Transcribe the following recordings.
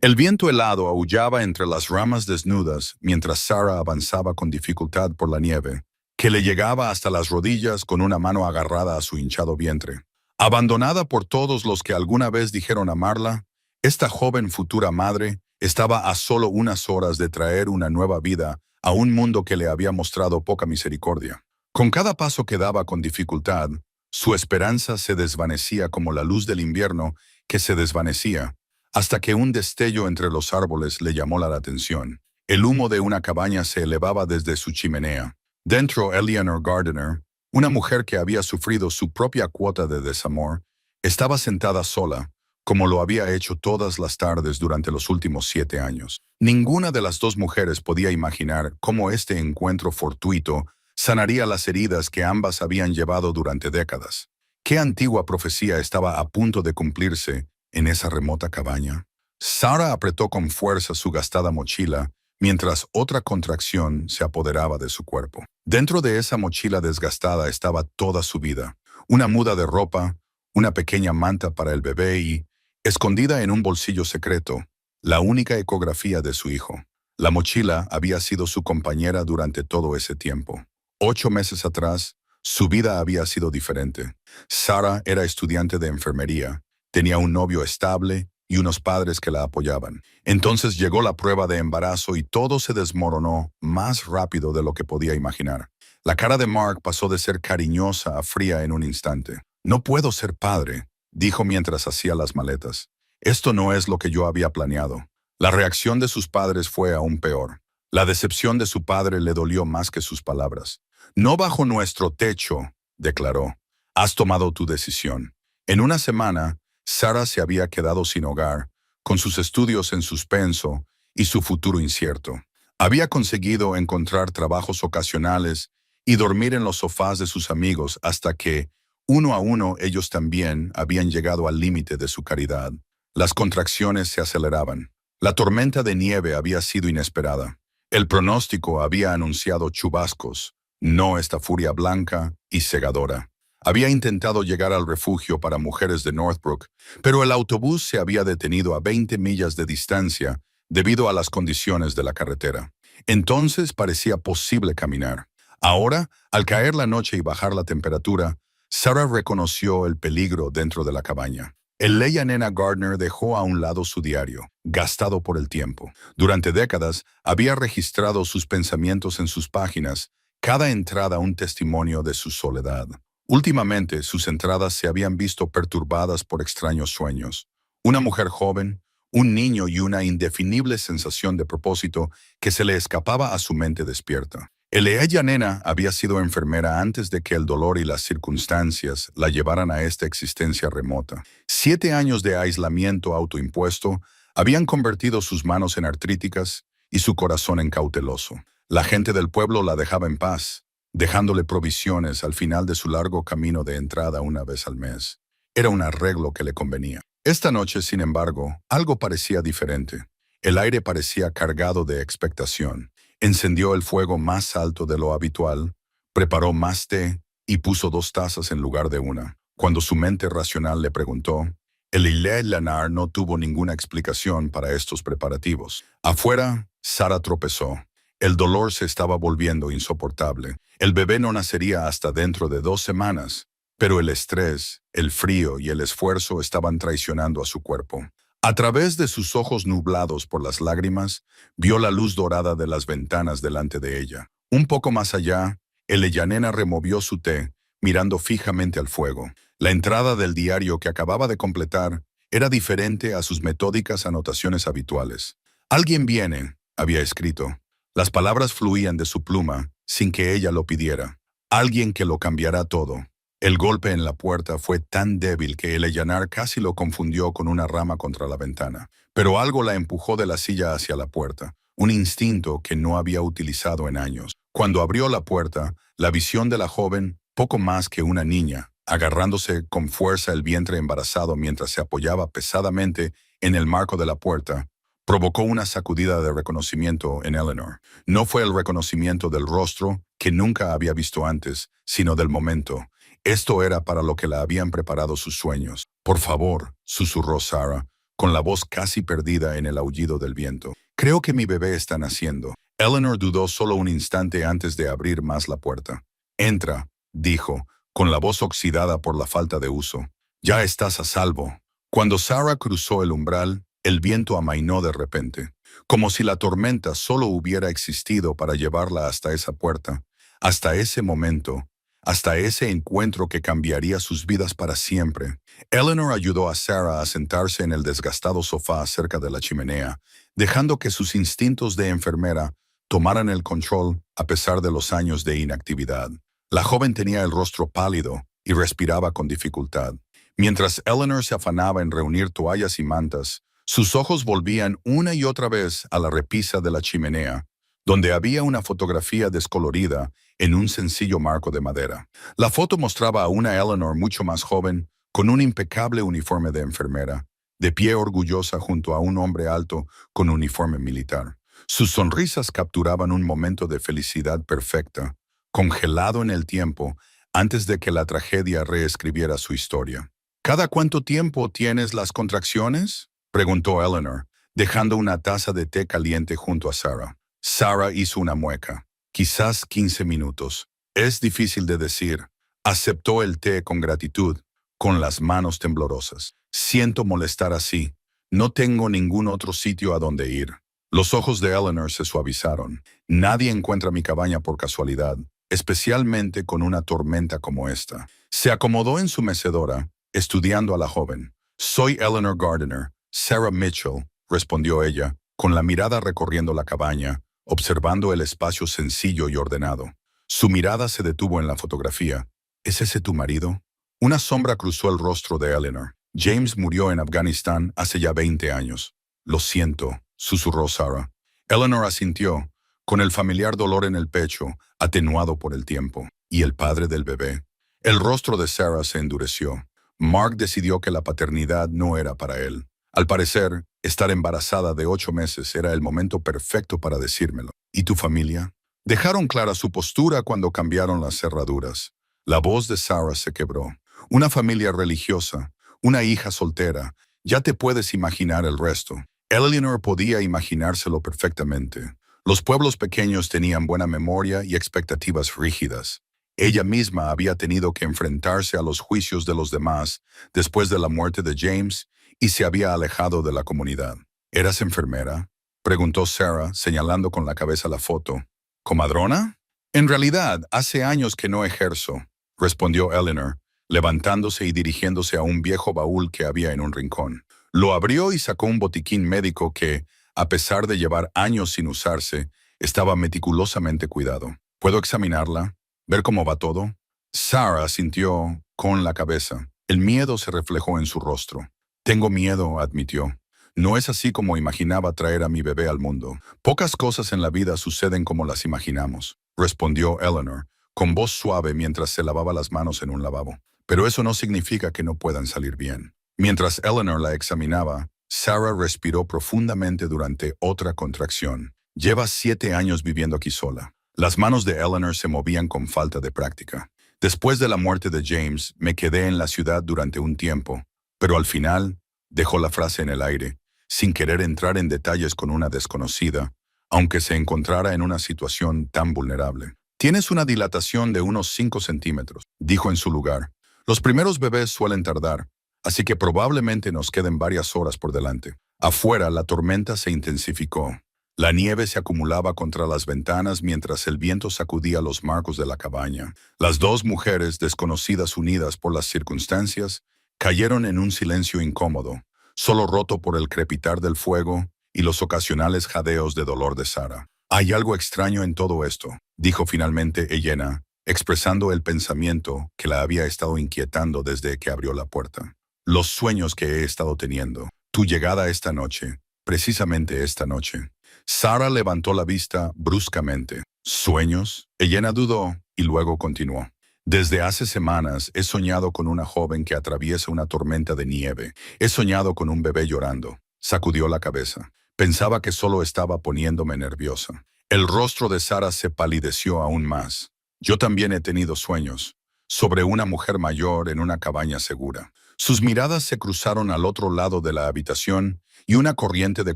El viento helado aullaba entre las ramas desnudas mientras Sarah avanzaba con dificultad por la nieve, que le llegaba hasta las rodillas con una mano agarrada a su hinchado vientre. Abandonada por todos los que alguna vez dijeron amarla, esta joven futura madre estaba a solo unas horas de traer una nueva vida a un mundo que le había mostrado poca misericordia. Con cada paso que daba con dificultad, su esperanza se desvanecía como la luz del invierno que se desvanecía, hasta que un destello entre los árboles le llamó la atención. El humo de una cabaña se elevaba desde su chimenea. Dentro, Eleanor Gardiner, una mujer que había sufrido su propia cuota de desamor, estaba sentada sola, como lo había hecho todas las tardes durante los últimos 7 años. Ninguna de las dos mujeres podía imaginar cómo este encuentro fortuito sanaría las heridas que ambas habían llevado durante décadas. ¿Qué antigua profecía estaba a punto de cumplirse en esa remota cabaña? Sarah apretó con fuerza su gastada mochila, mientras otra contracción se apoderaba de su cuerpo. Dentro de esa mochila desgastada estaba toda su vida, una muda de ropa, una pequeña manta para el bebé y, escondida en un bolsillo secreto, la única ecografía de su hijo. La mochila había sido su compañera durante todo ese tiempo. 8 meses atrás, su vida había sido diferente. Sarah era estudiante de enfermería, tenía un novio estable y unos padres que la apoyaban. Entonces llegó la prueba de embarazo y todo se desmoronó más rápido de lo que podía imaginar. La cara de Mark pasó de ser cariñosa a fría en un instante. «No puedo ser padre», dijo mientras hacía las maletas. «Esto no es lo que yo había planeado». La reacción de sus padres fue aún peor. La decepción de su padre le dolió más que sus palabras. «No bajo nuestro techo», declaró. «Has tomado tu decisión». En una semana, Sarah se había quedado sin hogar, con sus estudios en suspenso y su futuro incierto. Había conseguido encontrar trabajos ocasionales y dormir en los sofás de sus amigos hasta que, uno a uno, ellos también habían llegado al límite de su caridad. Las contracciones se aceleraban. La tormenta de nieve había sido inesperada. El pronóstico había anunciado chubascos, no esta furia blanca y cegadora. Había intentado llegar al refugio para mujeres de Northbrook, pero el autobús se había detenido a 20 millas de distancia debido a las condiciones de la carretera. Entonces parecía posible caminar. Ahora, al caer la noche y bajar la temperatura, Sarah reconoció el peligro dentro de la cabaña. Eleanor Gardiner dejó a un lado su diario, gastado por el tiempo. Durante décadas había registrado sus pensamientos en sus páginas, cada entrada un testimonio de su soledad. Últimamente, sus entradas se habían visto perturbadas por extraños sueños. Una mujer joven, un niño y una indefinible sensación de propósito que se le escapaba a su mente despierta. Eleanor había sido enfermera antes de que el dolor y las circunstancias la llevaran a esta existencia remota. 7 años de aislamiento autoimpuesto habían convertido sus manos en artríticas y su corazón en cauteloso. La gente del pueblo la dejaba en paz, dejándole provisiones al final de su largo camino de entrada una vez al mes. Era un arreglo que le convenía. Esta noche, sin embargo, algo parecía diferente. El aire parecía cargado de expectación. Encendió el fuego más alto de lo habitual, preparó más té y puso 2 tazas en lugar de una. Cuando su mente racional le preguntó, Eleanor no tuvo ninguna explicación para estos preparativos. Afuera, Sarah tropezó. El dolor se estaba volviendo insoportable. El bebé no nacería hasta dentro de 2 semanas, pero el estrés, el frío y el esfuerzo estaban traicionando a su cuerpo. A través de sus ojos nublados por las lágrimas, vio la luz dorada de las ventanas delante de ella. Un poco más allá, Eleanor removió su té, mirando fijamente al fuego. La entrada del diario que acababa de completar era diferente a sus metódicas anotaciones habituales. «Alguien viene», había escrito. Las palabras fluían de su pluma, sin que ella lo pidiera. «Alguien que lo cambiará todo». El golpe en la puerta fue tan débil que Eleanor casi lo confundió con una rama contra la ventana. Pero algo la empujó de la silla hacia la puerta, un instinto que no había utilizado en años. Cuando abrió la puerta, la visión de la joven, poco más que una niña, agarrándose con fuerza el vientre embarazado mientras se apoyaba pesadamente en el marco de la puerta, provocó una sacudida de reconocimiento en Eleanor. No fue el reconocimiento del rostro, que nunca había visto antes, sino del momento. Esto era para lo que la habían preparado sus sueños. «Por favor», susurró Sarah, con la voz casi perdida en el aullido del viento. Creo que mi bebé está naciendo. Eleanor dudó solo un instante antes de abrir más la puerta. Entra, dijo, con la voz oxidada por la falta de uso. Ya estás a salvo. Cuando Sarah cruzó el umbral, el viento amainó de repente, como si la tormenta solo hubiera existido para llevarla hasta esa puerta, hasta ese momento, hasta ese encuentro que cambiaría sus vidas para siempre. Eleanor ayudó a Sarah a sentarse en el desgastado sofá cerca de la chimenea, dejando que sus instintos de enfermera tomaran el control a pesar de los años de inactividad. La joven tenía el rostro pálido y respiraba con dificultad. Mientras Eleanor se afanaba en reunir toallas y mantas, sus ojos volvían una y otra vez a la repisa de la chimenea, donde había una fotografía descolorida en un sencillo marco de madera. La foto mostraba a una Eleanor mucho más joven, con un impecable uniforme de enfermera, de pie orgullosa junto a un hombre alto con uniforme militar. Sus sonrisas capturaban un momento de felicidad perfecta, congelado en el tiempo, antes de que la tragedia reescribiera su historia. ¿Cada cuánto tiempo tienes las contracciones?, preguntó Eleanor, dejando una taza de té caliente junto a Sarah. Sarah hizo una mueca. Quizás 15 minutos. Es difícil de decir. Aceptó el té con gratitud, con las manos temblorosas. Siento molestar así. No tengo ningún otro sitio a donde ir. Los ojos de Eleanor se suavizaron. Nadie encuentra mi cabaña por casualidad, especialmente con una tormenta como esta. Se acomodó en su mecedora, estudiando a la joven. Soy Eleanor Gardiner. Sarah Mitchell, respondió ella, con la mirada recorriendo la cabaña, observando el espacio sencillo y ordenado. Su mirada se detuvo en la fotografía. ¿Es ese tu marido? Una sombra cruzó el rostro de Eleanor. James murió en Afganistán hace ya 20 años. Lo siento, susurró Sarah. Eleanor asintió, con el familiar dolor en el pecho, atenuado por el tiempo. ¿Y el padre del bebé? El rostro de Sarah se endureció. Mark decidió que la paternidad no era para él. Al parecer, estar embarazada de 8 meses era el momento perfecto para decírmelo. ¿Y tu familia? Dejaron clara su postura cuando cambiaron las cerraduras. La voz de Sarah se quebró. Una familia religiosa, una hija soltera. Ya te puedes imaginar el resto. Eleanor podía imaginárselo perfectamente. Los pueblos pequeños tenían buena memoria y expectativas rígidas. Ella misma había tenido que enfrentarse a los juicios de los demás después de la muerte de James y se había alejado de la comunidad. ¿Eras enfermera?, preguntó Sarah, señalando con la cabeza la foto. ¿Comadrona? En realidad, hace años que no ejerzo, respondió Eleanor, levantándose y dirigiéndose a un viejo baúl que había en un rincón. Lo abrió y sacó un botiquín médico que, a pesar de llevar años sin usarse, estaba meticulosamente cuidado. ¿Puedo examinarla? ¿Ver cómo va todo? Sarah asintió con la cabeza. El miedo se reflejó en su rostro. Tengo miedo, admitió. No es así como imaginaba traer a mi bebé al mundo. Pocas cosas en la vida suceden como las imaginamos, respondió Eleanor, con voz suave mientras se lavaba las manos en un lavabo. Pero eso no significa que no puedan salir bien. Mientras Eleanor la examinaba, Sarah respiró profundamente durante otra contracción. Llevas 7 años viviendo aquí sola. Las manos de Eleanor se movían con falta de práctica. Después de la muerte de James, me quedé en la ciudad durante un tiempo, pero al final dejó la frase en el aire, sin querer entrar en detalles con una desconocida, aunque se encontrara en una situación tan vulnerable. Tienes una dilatación de unos 5 centímetros, dijo en su lugar. Los primeros bebés suelen tardar, así que probablemente nos queden varias horas por delante. Afuera, la tormenta se intensificó. La nieve se acumulaba contra las ventanas mientras el viento sacudía los marcos de la cabaña. Las dos mujeres, desconocidas unidas por las circunstancias, cayeron en un silencio incómodo, solo roto por el crepitar del fuego y los ocasionales jadeos de dolor de Sarah. Hay algo extraño en todo esto, dijo finalmente Elena, expresando el pensamiento que la había estado inquietando desde que abrió la puerta. Los sueños que he estado teniendo. Tu llegada esta noche, precisamente esta noche. Sarah levantó la vista bruscamente. ¿Sueños? Elena dudó y luego continuó. Desde hace semanas he soñado con una joven que atraviesa una tormenta de nieve. He soñado con un bebé llorando. Sacudió la cabeza. Pensaba que solo estaba poniéndome nerviosa. El rostro de Sarah se palideció aún más. Yo también he tenido sueños. Sobre una mujer mayor en una cabaña segura. Sus miradas se cruzaron al otro lado de la habitación y una corriente de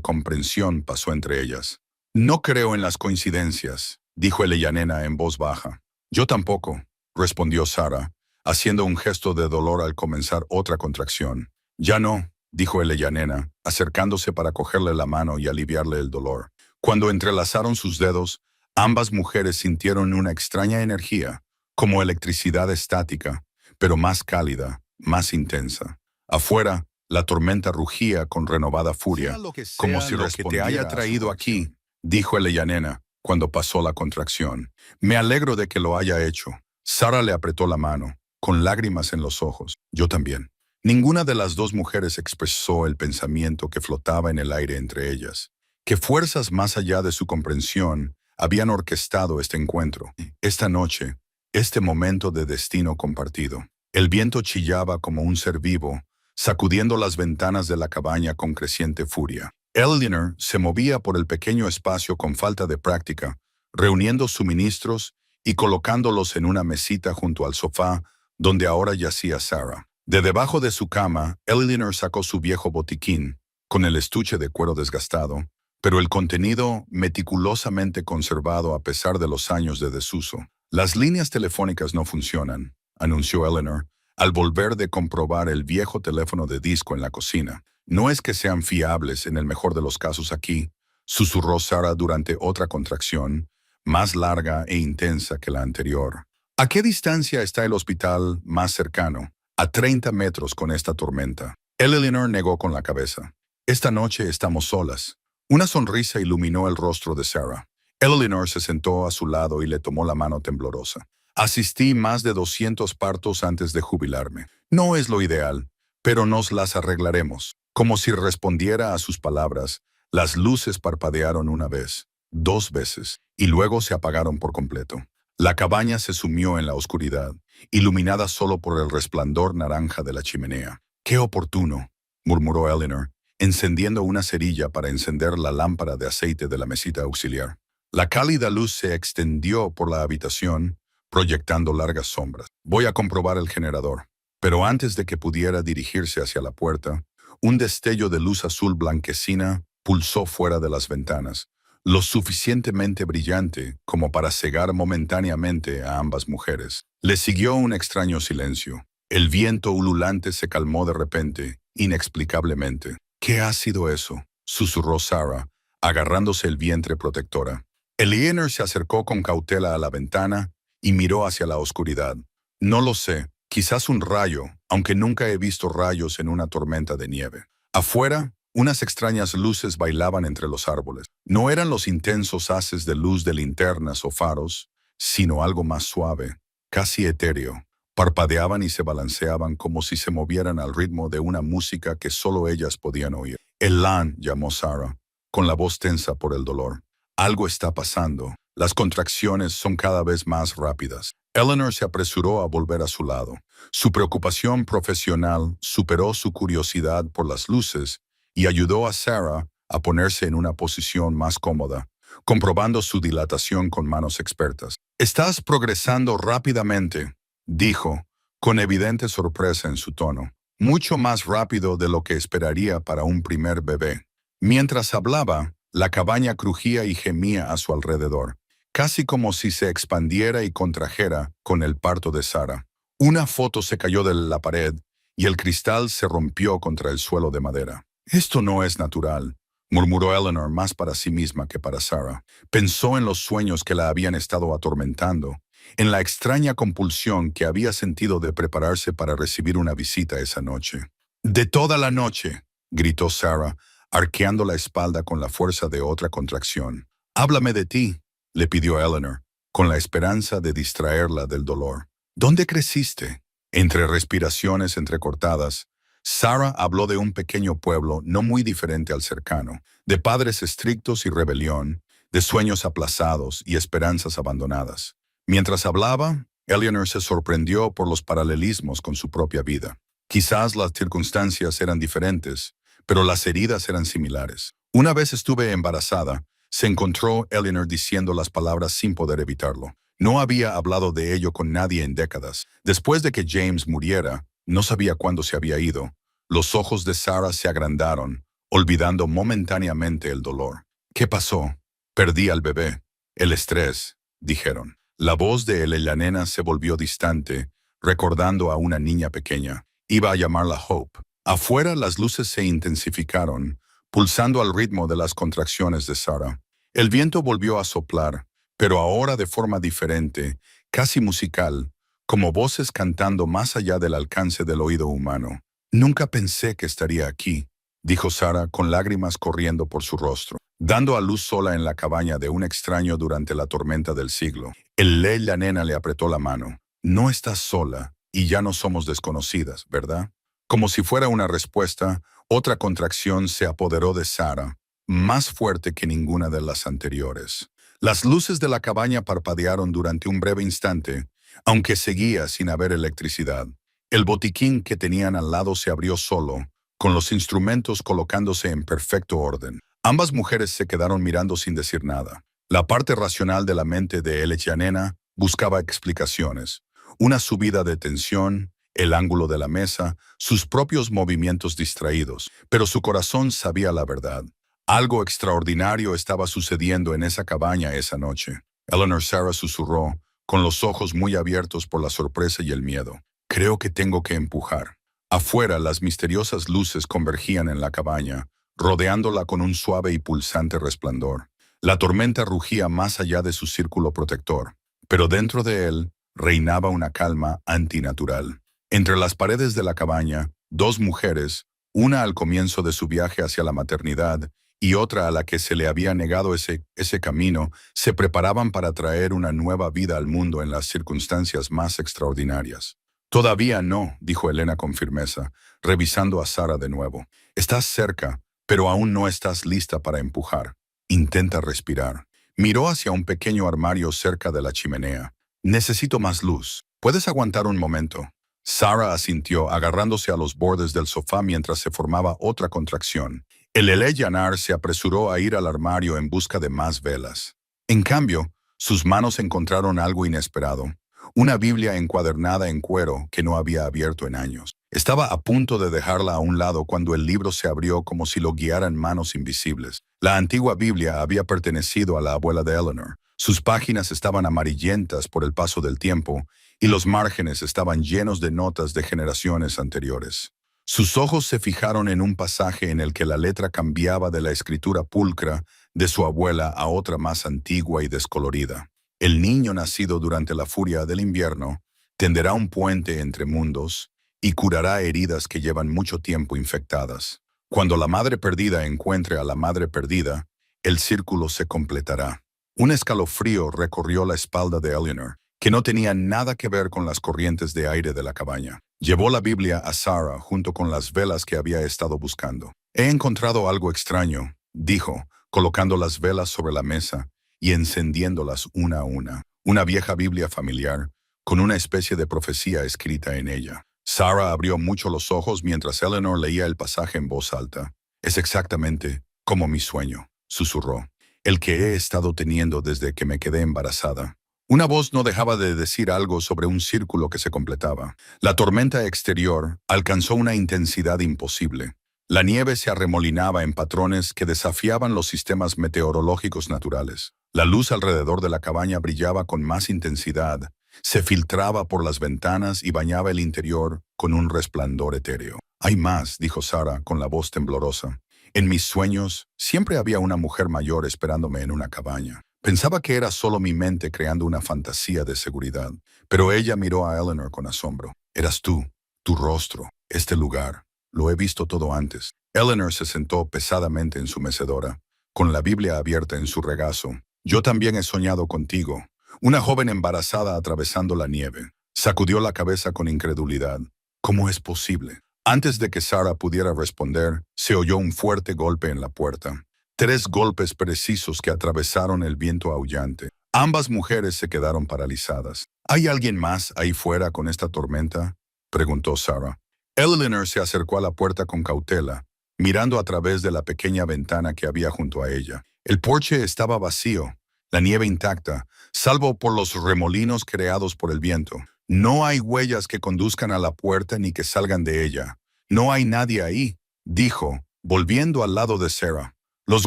comprensión pasó entre ellas. No creo en las coincidencias, dijo Eleyanena en voz baja. Yo tampoco, respondió Sarah, haciendo un gesto de dolor al comenzar otra contracción. Ya no, dijo Eleyanena, acercándose para cogerle la mano y aliviarle el dolor. Cuando entrelazaron sus dedos, ambas mujeres sintieron una extraña energía, como electricidad estática, pero más cálida, más intensa. Afuera, la tormenta rugía con renovada furia, como si lo que te haya traído aquí, dijo Eleyanena cuando pasó la contracción. Me alegro de que lo haya hecho. Sarah le apretó la mano, con lágrimas en los ojos. Yo también. Ninguna de las dos mujeres expresó el pensamiento que flotaba en el aire entre ellas, que fuerzas más allá de su comprensión habían orquestado este encuentro, esta noche, este momento de destino compartido. El viento chillaba como un ser vivo, sacudiendo las ventanas de la cabaña con creciente furia. Eleanor se movía por el pequeño espacio con falta de práctica, reuniendo suministros y colocándolos en una mesita junto al sofá donde ahora yacía Sarah. De debajo de su cama, Eleanor sacó su viejo botiquín, con el estuche de cuero desgastado, pero el contenido meticulosamente conservado a pesar de los años de desuso. Las líneas telefónicas no funcionan, anunció Eleanor, al volver de comprobar el viejo teléfono de disco en la cocina. No es que sean fiables en el mejor de los casos aquí, susurró Sarah durante otra contracción, más larga e intensa que la anterior. ¿A qué distancia está el hospital más cercano? A 30 metros con esta tormenta. Eleanor negó con la cabeza. Esta noche estamos solas. Una sonrisa iluminó el rostro de Sarah. Eleanor se sentó a su lado y le tomó la mano temblorosa. Asistí más de 200 partos antes de jubilarme. No es lo ideal, pero nos las arreglaremos. Como si respondiera a sus palabras, las luces parpadearon una vez, 2 veces, y luego se apagaron por completo. La cabaña se sumió en la oscuridad, iluminada solo por el resplandor naranja de la chimenea. ¡Qué oportuno!, murmuró Eleanor, encendiendo una cerilla para encender la lámpara de aceite de la mesita auxiliar. La cálida luz se extendió por la habitación, proyectando largas sombras. Voy a comprobar el generador. Pero antes de que pudiera dirigirse hacia la puerta, un destello de luz azul blanquecina pulsó fuera de las ventanas, lo suficientemente brillante como para cegar momentáneamente a ambas mujeres. Le siguió un extraño silencio. El viento ululante se calmó de repente, inexplicablemente. ¿Qué ha sido eso?, susurró Sarah, agarrándose el vientre protectora. Eleanor se acercó con cautela a la ventana y miró hacia la oscuridad. No lo sé, quizás un rayo, aunque nunca he visto rayos en una tormenta de nieve. Afuera, unas extrañas luces bailaban entre los árboles. No eran los intensos haces de luz de linternas o faros, sino algo más suave, casi etéreo. Parpadeaban y se balanceaban como si se movieran al ritmo de una música que solo ellas podían oír. Elan, llamó Sarah, con la voz tensa por el dolor. Algo está pasando. Las contracciones son cada vez más rápidas. Eleanor se apresuró a volver a su lado. Su preocupación profesional superó su curiosidad por las luces y ayudó a Sarah a ponerse en una posición más cómoda, comprobando su dilatación con manos expertas. «Estás progresando rápidamente», dijo, con evidente sorpresa en su tono. «Mucho más rápido de lo que esperaría para un primer bebé». Mientras hablaba, la cabaña crujía y gemía a su alrededor, casi como si se expandiera y contrajera con el parto de Sarah. Una foto se cayó de la pared y el cristal se rompió contra el suelo de madera. «Esto no es natural», murmuró Eleanor más para sí misma que para Sarah. Pensó en los sueños que la habían estado atormentando, en la extraña compulsión que había sentido de prepararse para recibir una visita esa noche. «De toda la noche», gritó Sarah, arqueando la espalda con la fuerza de otra contracción. «Háblame de ti», le pidió Eleanor, con la esperanza de distraerla del dolor. «¿Dónde creciste?» Entre respiraciones entrecortadas, Sarah habló de un pequeño pueblo no muy diferente al cercano, de padres estrictos y rebelión, de sueños aplazados y esperanzas abandonadas. Mientras hablaba, Eleanor se sorprendió por los paralelismos con su propia vida. Quizás las circunstancias eran diferentes, pero las heridas eran similares. Una vez estuve embarazada, se encontró Eleanor diciendo las palabras sin poder evitarlo. No había hablado de ello con nadie en décadas. Después de que James muriera, No sabía cuándo se había ido. Los ojos de Sarah se agrandaron, olvidando momentáneamente el dolor. ¿Qué pasó? Perdí al bebé. El estrés, dijeron. La voz de Elena se volvió distante, recordando a una niña pequeña. Iba a llamarla Hope. Afuera las luces se intensificaron, pulsando al ritmo de las contracciones de Sarah. El viento volvió a soplar, pero ahora de forma diferente, casi musical, como voces cantando más allá del alcance del oído humano. Nunca pensé que estaría aquí, dijo Sarah con lágrimas corriendo por su rostro, dando a luz sola en la cabaña de un extraño durante la tormenta del siglo. La nena le apretó la mano. No estás sola, y ya no somos desconocidas, ¿verdad? Como si fuera una respuesta, otra contracción se apoderó de Sarah, más fuerte que ninguna de las anteriores. Las luces de la cabaña parpadearon durante un breve instante, aunque seguía sin haber electricidad. El botiquín que tenían al lado se abrió solo, con los instrumentos colocándose en perfecto orden. Ambas mujeres se quedaron mirando sin decir nada. La parte racional de la mente de Elena buscaba explicaciones. Una subida de tensión, el ángulo de la mesa, sus propios movimientos distraídos. Pero su corazón sabía la verdad. Algo extraordinario estaba sucediendo en esa cabaña esa noche. Eleanor Sarah susurró, con los ojos muy abiertos por la sorpresa y el miedo. Creo que tengo que empujar. Afuera, las misteriosas luces convergían en la cabaña, rodeándola con un suave y pulsante resplandor. La tormenta rugía más allá de su círculo protector, pero dentro de él reinaba una calma antinatural. Entre las paredes de la cabaña, dos mujeres, una al comienzo de su viaje hacia la maternidad y otra a la que se le había negado ese camino, se preparaban para traer una nueva vida al mundo en las circunstancias más extraordinarias. Todavía no, dijo Elena con firmeza, revisando a Sarah de nuevo. Estás cerca, pero aún no estás lista para empujar. Intenta respirar. Miró hacia un pequeño armario cerca de la chimenea. Necesito más luz. ¿Puedes aguantar un momento? Sarah asintió, agarrándose a los bordes del sofá mientras se formaba otra contracción. El Yanar se apresuró a ir al armario en busca de más velas. En cambio, sus manos encontraron algo inesperado. Una Biblia encuadernada en cuero que no había abierto en años. Estaba a punto de dejarla a un lado cuando el libro se abrió como si lo guiaran manos invisibles. La antigua Biblia había pertenecido a la abuela de Eleanor. Sus páginas estaban amarillentas por el paso del tiempo y los márgenes estaban llenos de notas de generaciones anteriores. Sus ojos se fijaron en un pasaje en el que la letra cambiaba de la escritura pulcra de su abuela a otra más antigua y descolorida. El niño nacido durante la furia del invierno tenderá un puente entre mundos y curará heridas que llevan mucho tiempo infectadas. Cuando la madre perdida encuentre a la madre perdida, el círculo se completará. Un escalofrío recorrió la espalda de Eleanor, que no tenía nada que ver con las corrientes de aire de la cabaña. Llevó la Biblia a Sarah junto con las velas que había estado buscando. He encontrado algo extraño, dijo, colocando las velas sobre la mesa y encendiéndolas una a una. Una vieja Biblia familiar, con una especie de profecía escrita en ella. Sarah abrió mucho los ojos mientras Eleanor leía el pasaje en voz alta. Es exactamente como mi sueño, susurró, el que he estado teniendo desde que me quedé embarazada. Una voz no dejaba de decir algo sobre un círculo que se completaba. La tormenta exterior alcanzó una intensidad imposible. La nieve se arremolinaba en patrones que desafiaban los sistemas meteorológicos naturales. La luz alrededor de la cabaña brillaba con más intensidad, se filtraba por las ventanas y bañaba el interior con un resplandor etéreo. Hay más, dijo Sarah con la voz temblorosa. En mis sueños siempre había una mujer mayor esperándome en una cabaña. Pensaba que era solo mi mente creando una fantasía de seguridad, pero ella miró a Eleanor con asombro. Eras tú, tu rostro, este lugar. Lo he visto todo antes. Eleanor se sentó pesadamente en su mecedora, con la Biblia abierta en su regazo. Yo también he soñado contigo. Una joven embarazada atravesando la nieve. Sacudió la cabeza con incredulidad. ¿Cómo es posible? Antes de que Sarah pudiera responder, se oyó un fuerte golpe en la puerta. 3 golpes precisos que atravesaron el viento aullante. Ambas mujeres se quedaron paralizadas. ¿Hay alguien más ahí fuera con esta tormenta?, preguntó Sarah. Eleanor se acercó a la puerta con cautela, mirando a través de la pequeña ventana que había junto a ella. El porche estaba vacío, la nieve intacta, salvo por los remolinos creados por el viento. No hay huellas que conduzcan a la puerta ni que salgan de ella. No hay nadie ahí, dijo, volviendo al lado de Sarah. Los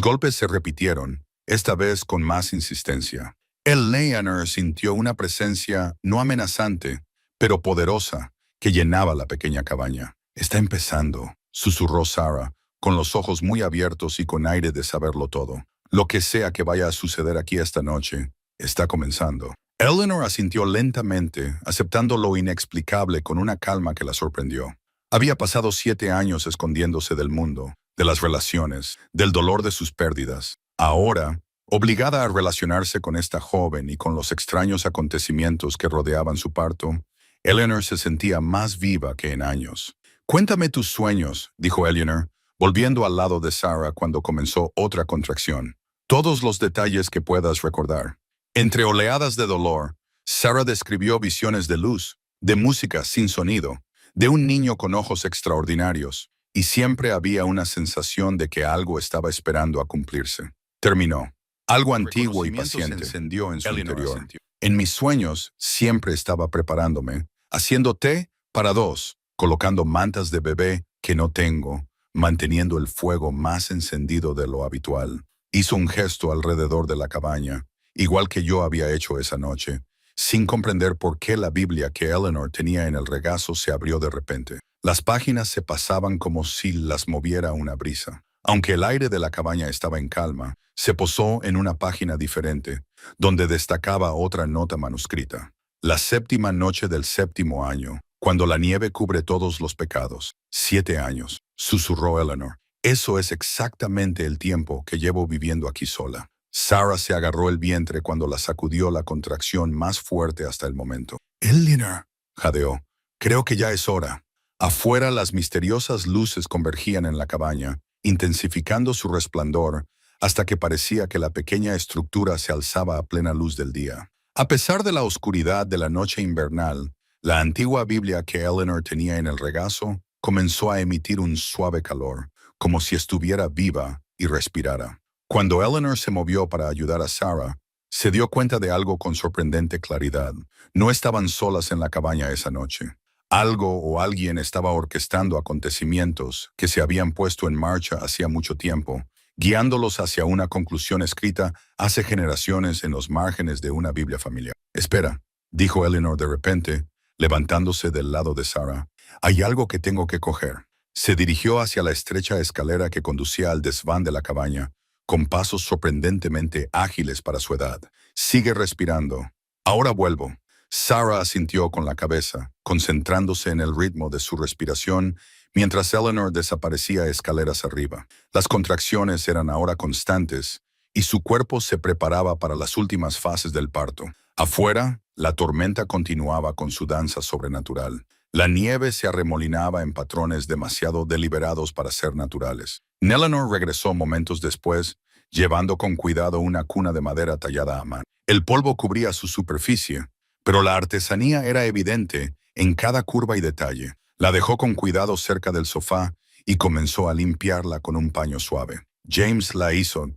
golpes se repitieron, esta vez con más insistencia. Eleanor sintió una presencia no amenazante, pero poderosa, que llenaba la pequeña cabaña. Está empezando, susurró Sarah, con los ojos muy abiertos y con aire de saberlo todo. Lo que sea que vaya a suceder aquí esta noche, está comenzando. Eleanor asintió lentamente, aceptando lo inexplicable con una calma que la sorprendió. Había pasado 7 años escondiéndose del mundo, de las relaciones, del dolor de sus pérdidas. Ahora, obligada a relacionarse con esta joven y con los extraños acontecimientos que rodeaban su parto, Eleanor se sentía más viva que en años. «Cuéntame tus sueños», dijo Eleanor, volviendo al lado de Sarah cuando comenzó otra contracción. «Todos los detalles que puedas recordar». Entre oleadas de dolor, Sarah describió visiones de luz, de música sin sonido, de un niño con ojos extraordinarios, y siempre había una sensación de que algo estaba esperando a cumplirse. Terminó. Algo antiguo y paciente se encendió en su interior. En mis sueños siempre estaba preparándome, haciendo té para 2, colocando mantas de bebé que no tengo, manteniendo el fuego más encendido de lo habitual. Hizo un gesto alrededor de la cabaña, igual que yo había hecho esa noche, sin comprender por qué la Biblia que Eleanor tenía en el regazo se abrió de repente. Las páginas se pasaban como si las moviera una brisa. Aunque el aire de la cabaña estaba en calma, se posó en una página diferente, donde destacaba otra nota manuscrita. La 7ª noche del 7º año, cuando la nieve cubre todos los pecados. 7 años, susurró Eleanor. Eso es exactamente el tiempo que llevo viviendo aquí sola. Sarah se agarró el vientre cuando la sacudió la contracción más fuerte hasta el momento. «Eleanor», jadeó, «creo que ya es hora». Afuera las misteriosas luces convergían en la cabaña, intensificando su resplandor hasta que parecía que la pequeña estructura se alzaba a plena luz del día. A pesar de la oscuridad de la noche invernal, la antigua Biblia que Eleanor tenía en el regazo comenzó a emitir un suave calor, como si estuviera viva y respirara. Cuando Eleanor se movió para ayudar a Sarah, se dio cuenta de algo con sorprendente claridad. No estaban solas en la cabaña esa noche. Algo o alguien estaba orquestando acontecimientos que se habían puesto en marcha hacía mucho tiempo, guiándolos hacia una conclusión escrita hace generaciones en los márgenes de una Biblia familiar. «Espera», dijo Eleanor de repente, levantándose del lado de Sarah. «Hay algo que tengo que coger». Se dirigió hacia la estrecha escalera que conducía al desván de la cabaña, con pasos sorprendentemente ágiles para su edad. «Sigue respirando. Ahora vuelvo». Sarah asintió con la cabeza, concentrándose en el ritmo de su respiración, mientras Eleanor desaparecía escaleras arriba. Las contracciones eran ahora constantes, y su cuerpo se preparaba para las últimas fases del parto. Afuera, la tormenta continuaba con su danza sobrenatural. La nieve se arremolinaba en patrones demasiado deliberados para ser naturales. Eleanor regresó momentos después, llevando con cuidado una cuna de madera tallada a mano. El polvo cubría su superficie, pero la artesanía era evidente en cada curva y detalle. La dejó con cuidado cerca del sofá y comenzó a limpiarla con un paño suave. «James la hizo»,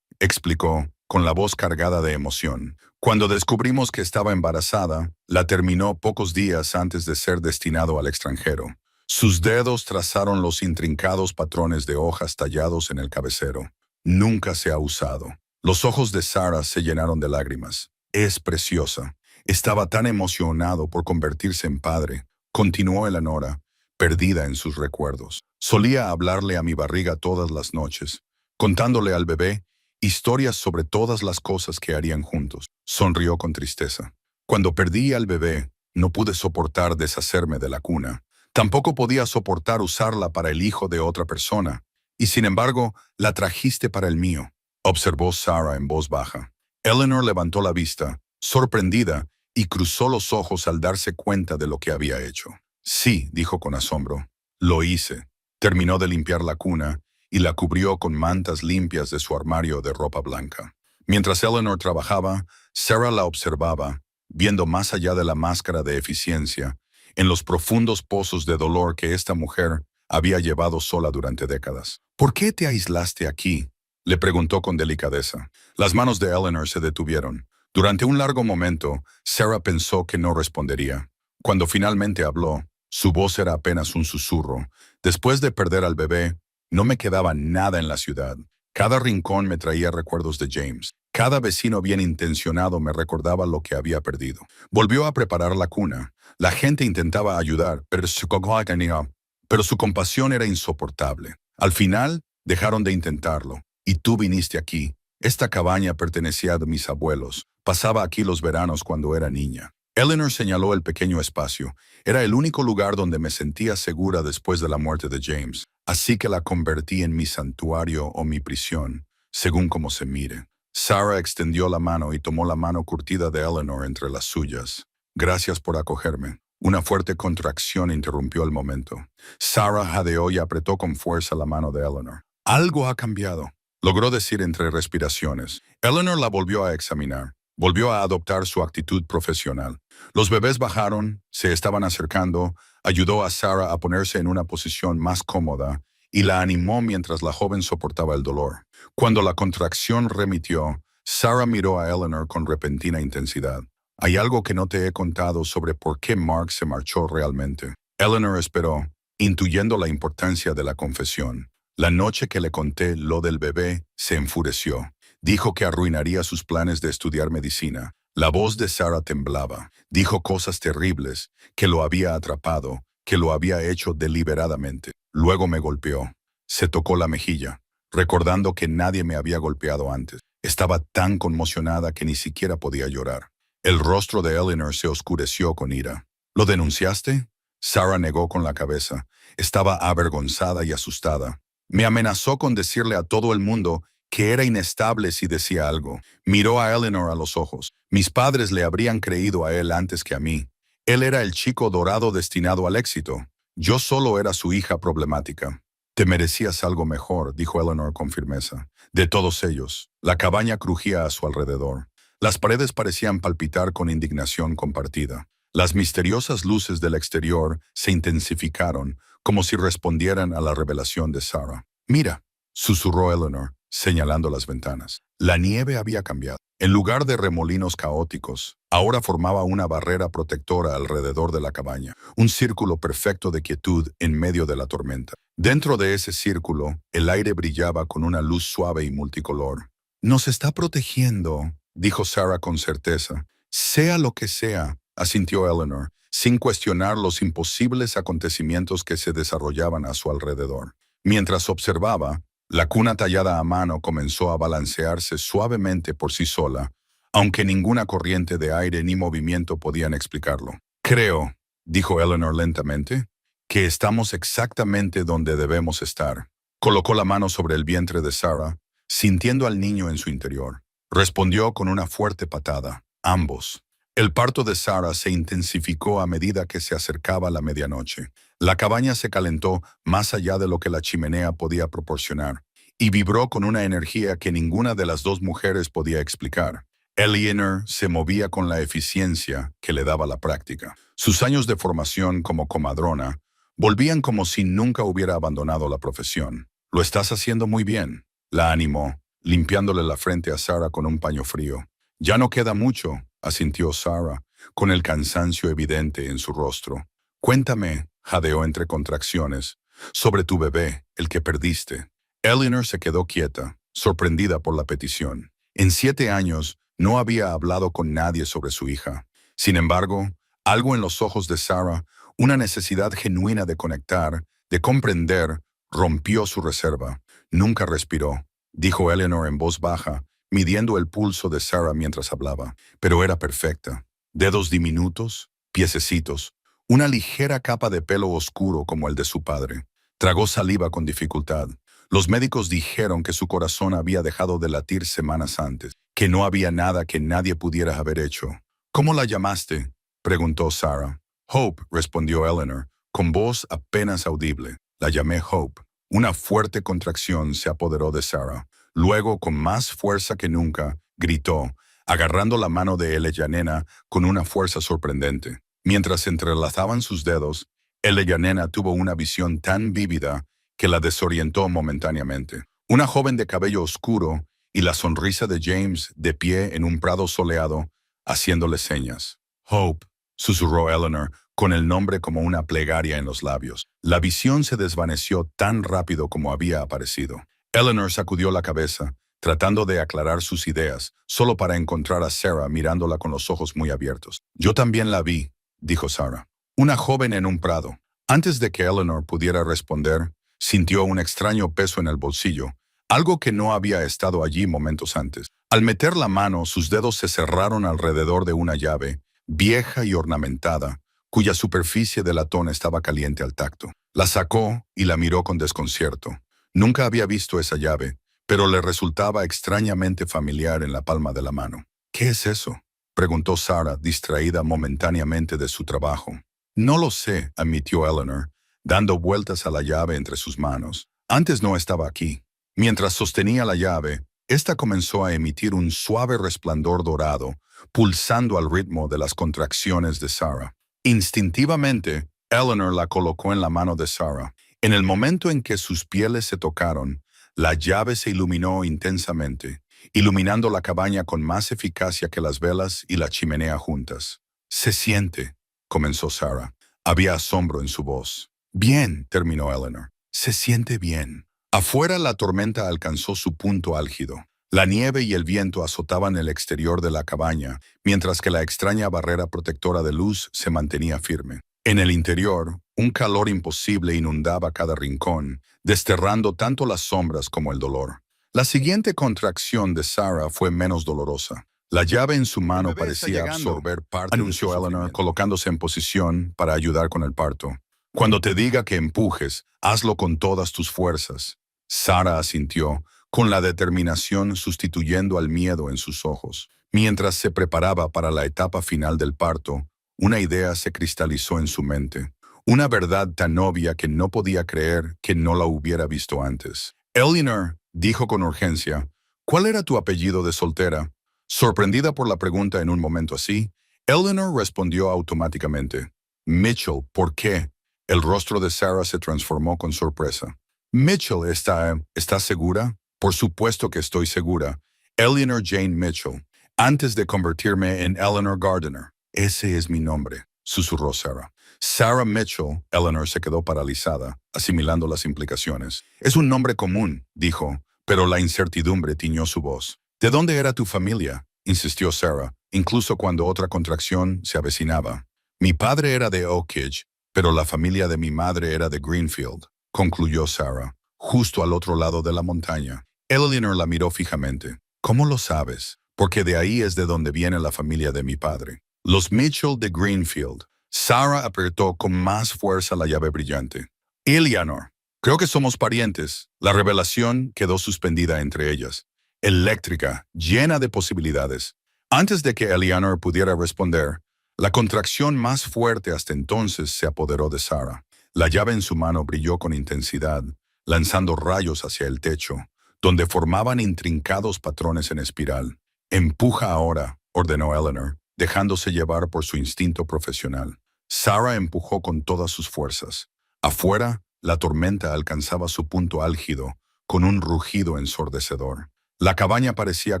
explicó, con la voz cargada de emoción. «Cuando descubrimos que estaba embarazada, la terminó pocos días antes de ser destinado al extranjero. Sus dedos trazaron los intrincados patrones de hojas tallados en el cabecero. Nunca se ha usado». Los ojos de Sarah se llenaron de lágrimas. «Es preciosa». Estaba tan emocionado por convertirse en padre, continuó Eleanor, perdida en sus recuerdos. Solía hablarle a mi barriga todas las noches, contándole al bebé historias sobre todas las cosas que harían juntos. Sonrió con tristeza. Cuando perdí al bebé, no pude soportar deshacerme de la cuna. Tampoco podía soportar usarla para el hijo de otra persona, y sin embargo, la trajiste para el mío, observó Sarah en voz baja. Eleanor levantó la vista, sorprendida, y cruzó los ojos al darse cuenta de lo que había hecho. «Sí», dijo con asombro, «lo hice». Terminó de limpiar la cuna y la cubrió con mantas limpias de su armario de ropa blanca. Mientras Eleanor trabajaba, Sarah la observaba, viendo más allá de la máscara de eficiencia, en los profundos pozos de dolor que esta mujer había llevado sola durante décadas. «¿Por qué te aislaste aquí?», Le preguntó con delicadeza. Las manos de Eleanor se detuvieron. Durante un largo momento, Sarah pensó que no respondería. Cuando finalmente habló, su voz era apenas un susurro. Después de perder al bebé, no me quedaba nada en la ciudad. Cada rincón me traía recuerdos de James. Cada vecino bien intencionado me recordaba lo que había perdido. Volvió a preparar la cuna. La gente intentaba ayudar, pero su compasión era insoportable. Al final, dejaron de intentarlo. Y tú viniste aquí. Esta cabaña pertenecía a mis abuelos. Pasaba aquí los veranos cuando era niña. Eleanor señaló el pequeño espacio. Era el único lugar donde me sentía segura después de la muerte de James. Así que la convertí en mi santuario o mi prisión, según como se mire. Sarah extendió la mano y tomó la mano curtida de Eleanor entre las suyas. Gracias por acogerme. Una fuerte contracción interrumpió el momento. Sarah jadeó y apretó con fuerza la mano de Eleanor. Algo ha cambiado, logró decir entre respiraciones. Eleanor la volvió a examinar. Volvió a adoptar su actitud profesional. Los bebés bajaron, se estaban acercando, ayudó a Sarah a ponerse en una posición más cómoda y la animó mientras la joven soportaba el dolor. Cuando la contracción remitió, Sarah miró a Eleanor con repentina intensidad. Hay algo que no te he contado sobre por qué Mark se marchó realmente. Eleanor esperó, intuyendo la importancia de la confesión. La noche que le conté lo del bebé, se enfureció. Dijo que arruinaría sus planes de estudiar medicina. La voz de Sarah temblaba. Dijo cosas terribles, que lo había atrapado, que lo había hecho deliberadamente. Luego me golpeó. Se tocó la mejilla, recordando que nadie me había golpeado antes. Estaba tan conmocionada que ni siquiera podía llorar. El rostro de Eleanor se oscureció con ira. ¿Lo denunciaste? Sarah negó con la cabeza. Estaba avergonzada y asustada. Me amenazó con decirle a todo el mundo que era inestable si decía algo. Miró a Eleanor a los ojos. Mis padres le habrían creído a él antes que a mí. Él era el chico dorado destinado al éxito. Yo solo era su hija problemática. Te merecías algo mejor, dijo Eleanor con firmeza. De todos ellos, la cabaña crujía a su alrededor. Las paredes parecían palpitar con indignación compartida. Las misteriosas luces del exterior se intensificaron, como si respondieran a la revelación de Sarah. Mira, susurró Eleanor, señalando las ventanas. La nieve había cambiado. En lugar de remolinos caóticos, ahora formaba una barrera protectora alrededor de la cabaña, un círculo perfecto de quietud en medio de la tormenta. Dentro de ese círculo, el aire brillaba con una luz suave y multicolor. Nos está protegiendo, dijo Sarah con certeza. Sea lo que sea, asintió Eleanor, sin cuestionar los imposibles acontecimientos que se desarrollaban a su alrededor. Mientras observaba, la cuna tallada a mano comenzó a balancearse suavemente por sí sola, aunque ninguna corriente de aire ni movimiento podían explicarlo. Creo, dijo Eleanor lentamente, que estamos exactamente donde debemos estar. Colocó la mano sobre el vientre de Sarah, sintiendo al niño en su interior. Respondió con una fuerte patada. Ambos. El parto de Sarah se intensificó a medida que se acercaba la medianoche. La cabaña se calentó más allá de lo que la chimenea podía proporcionar, y vibró con una energía que ninguna de las dos mujeres podía explicar. Eleanor se movía con la eficiencia que le daba la práctica. Sus años de formación como comadrona volvían como si nunca hubiera abandonado la profesión. Lo estás haciendo muy bien, la animó, limpiándole la frente a Sarah con un paño frío. Ya no queda mucho, asintió Sarah, con el cansancio evidente en su rostro. Cuéntame, jadeó entre contracciones, sobre tu bebé, el que perdiste. Eleanor se quedó quieta, sorprendida por la petición. En 7 años no había hablado con nadie sobre su hija. Sin embargo, algo en los ojos de Sarah, una necesidad genuina de conectar, de comprender, rompió su reserva. Nunca respiró, dijo Eleanor en voz baja, midiendo el pulso de Sarah mientras hablaba. Pero era perfecta. Dedos diminutos, piececitos, una ligera capa de pelo oscuro como el de su padre. Tragó saliva con dificultad. Los médicos dijeron que su corazón había dejado de latir semanas antes, que no había nada que nadie pudiera haber hecho. ¿Cómo la llamaste?, preguntó Sarah. Hope, respondió Eleanor, con voz apenas audible. La llamé Hope. Una fuerte contracción se apoderó de Sarah. Luego, con más fuerza que nunca, gritó, agarrando la mano de Eleanor con una fuerza sorprendente. Mientras se entrelazaban sus dedos, Eleanor tuvo una visión tan vívida que la desorientó momentáneamente. Una joven de cabello oscuro y la sonrisa de James de pie en un prado soleado, haciéndole señas. Hope, susurró Eleanor, con el nombre como una plegaria en los labios. La visión se desvaneció tan rápido como había aparecido. Eleanor sacudió la cabeza, tratando de aclarar sus ideas, solo para encontrar a Sarah mirándola con los ojos muy abiertos. Yo también la vi, dijo Sarah. Una joven en un prado. Antes de que Eleanor pudiera responder, sintió un extraño peso en el bolsillo, algo que no había estado allí momentos antes. Al meter la mano, sus dedos se cerraron alrededor de una llave, vieja y ornamentada, cuya superficie de latón estaba caliente al tacto. La sacó y la miró con desconcierto. Nunca había visto esa llave, pero le resultaba extrañamente familiar en la palma de la mano. ¿Qué es eso?, preguntó Sarah, distraída momentáneamente de su trabajo. No lo sé, admitió Eleanor, dando vueltas a la llave entre sus manos. Antes no estaba aquí. Mientras sostenía la llave, esta comenzó a emitir un suave resplandor dorado, pulsando al ritmo de las contracciones de Sarah. Instintivamente, Eleanor la colocó en la mano de Sarah. En el momento en que sus pieles se tocaron, la llave se iluminó intensamente, iluminando la cabaña con más eficacia que las velas y la chimenea juntas. «Se siente», comenzó Sarah. Había asombro en su voz. «Bien», terminó Eleanor. «Se siente bien». Afuera la tormenta alcanzó su punto álgido. La nieve y el viento azotaban el exterior de la cabaña, mientras que la extraña barrera protectora de luz se mantenía firme. En el interior, un calor imposible inundaba cada rincón, desterrando tanto las sombras como el dolor. La siguiente contracción de Sarah fue menos dolorosa. La llave en su mano parecía absorber parte, anunció Eleanor, colocándose en posición para ayudar con el parto. «Cuando te diga que empujes, hazlo con todas tus fuerzas». Sarah asintió, con la determinación sustituyendo al miedo en sus ojos. Mientras se preparaba para la etapa final del parto, una idea se cristalizó en su mente. Una verdad tan obvia que no podía creer que no la hubiera visto antes. «Eleanor», dijo con urgencia, «¿cuál era tu apellido de soltera?» Sorprendida por la pregunta en un momento así, Eleanor respondió automáticamente. «Mitchell, ¿por qué?» El rostro de Sarah se transformó con sorpresa. «Mitchell, ¿estás segura?» «Por supuesto que estoy segura. Eleanor Jane Mitchell. Antes de convertirme en Eleanor Gardiner». «Ese es mi nombre», susurró Sarah. «Sarah Mitchell». Eleanor se quedó paralizada, asimilando las implicaciones. «Es un nombre común», dijo, pero la incertidumbre tiñó su voz. «¿De dónde era tu familia?», insistió Sarah, incluso cuando otra contracción se avecinaba. «Mi padre era de Oakridge, pero la familia de mi madre era de Greenfield», concluyó Sarah, justo al otro lado de la montaña. Eleanor la miró fijamente. «¿Cómo lo sabes?» «Porque de ahí es de donde viene la familia de mi padre. Los Mitchell de Greenfield». Sarah apretó con más fuerza la llave brillante. «Eleanor, creo que somos parientes». La revelación quedó suspendida entre ellas, eléctrica, llena de posibilidades. Antes de que Eleanor pudiera responder, la contracción más fuerte hasta entonces se apoderó de Sarah. La llave en su mano brilló con intensidad, lanzando rayos hacia el techo, donde formaban intrincados patrones en espiral. «Empuja ahora», ordenó Eleanor, dejándose llevar por su instinto profesional. Sarah empujó con todas sus fuerzas. Afuera, la tormenta alcanzaba su punto álgido, con un rugido ensordecedor. La cabaña parecía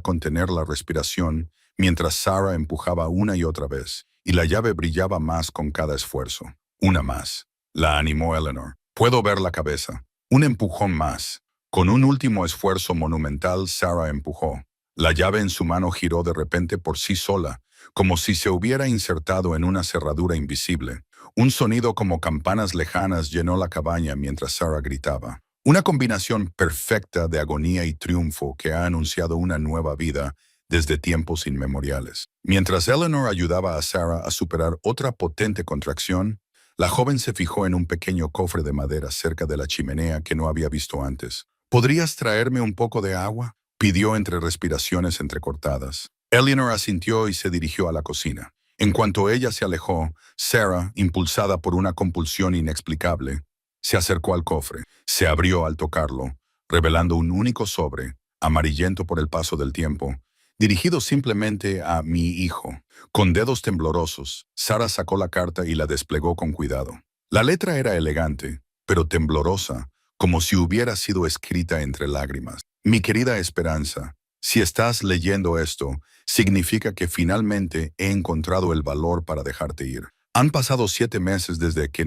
contener la respiración, mientras Sarah empujaba una y otra vez, y la llave brillaba más con cada esfuerzo. «Una más», la animó Eleanor. «Puedo ver la cabeza». Un empujón más. Con un último esfuerzo monumental, Sarah empujó. La llave en su mano giró de repente por sí sola, como si se hubiera insertado en una cerradura invisible. Un sonido como campanas lejanas llenó la cabaña mientras Sarah gritaba. Una combinación perfecta de agonía y triunfo que ha anunciado una nueva vida desde tiempos inmemoriales. Mientras Eleanor ayudaba a Sarah a superar otra potente contracción, la joven se fijó en un pequeño cofre de madera cerca de la chimenea que no había visto antes. «¿Podrías traerme un poco de agua?», pidió entre respiraciones entrecortadas. Eleanor asintió y se dirigió a la cocina. En cuanto ella se alejó, Sarah, impulsada por una compulsión inexplicable, se acercó al cofre. Se abrió al tocarlo, revelando un único sobre, amarillento por el paso del tiempo, dirigido simplemente a «mi hijo». Con dedos temblorosos, Sarah sacó la carta y la desplegó con cuidado. La letra era elegante, pero temblorosa, como si hubiera sido escrita entre lágrimas. Mi querida Esperanza, si estás leyendo esto, significa que finalmente he encontrado el valor para dejarte ir. Han pasado 7 meses desde que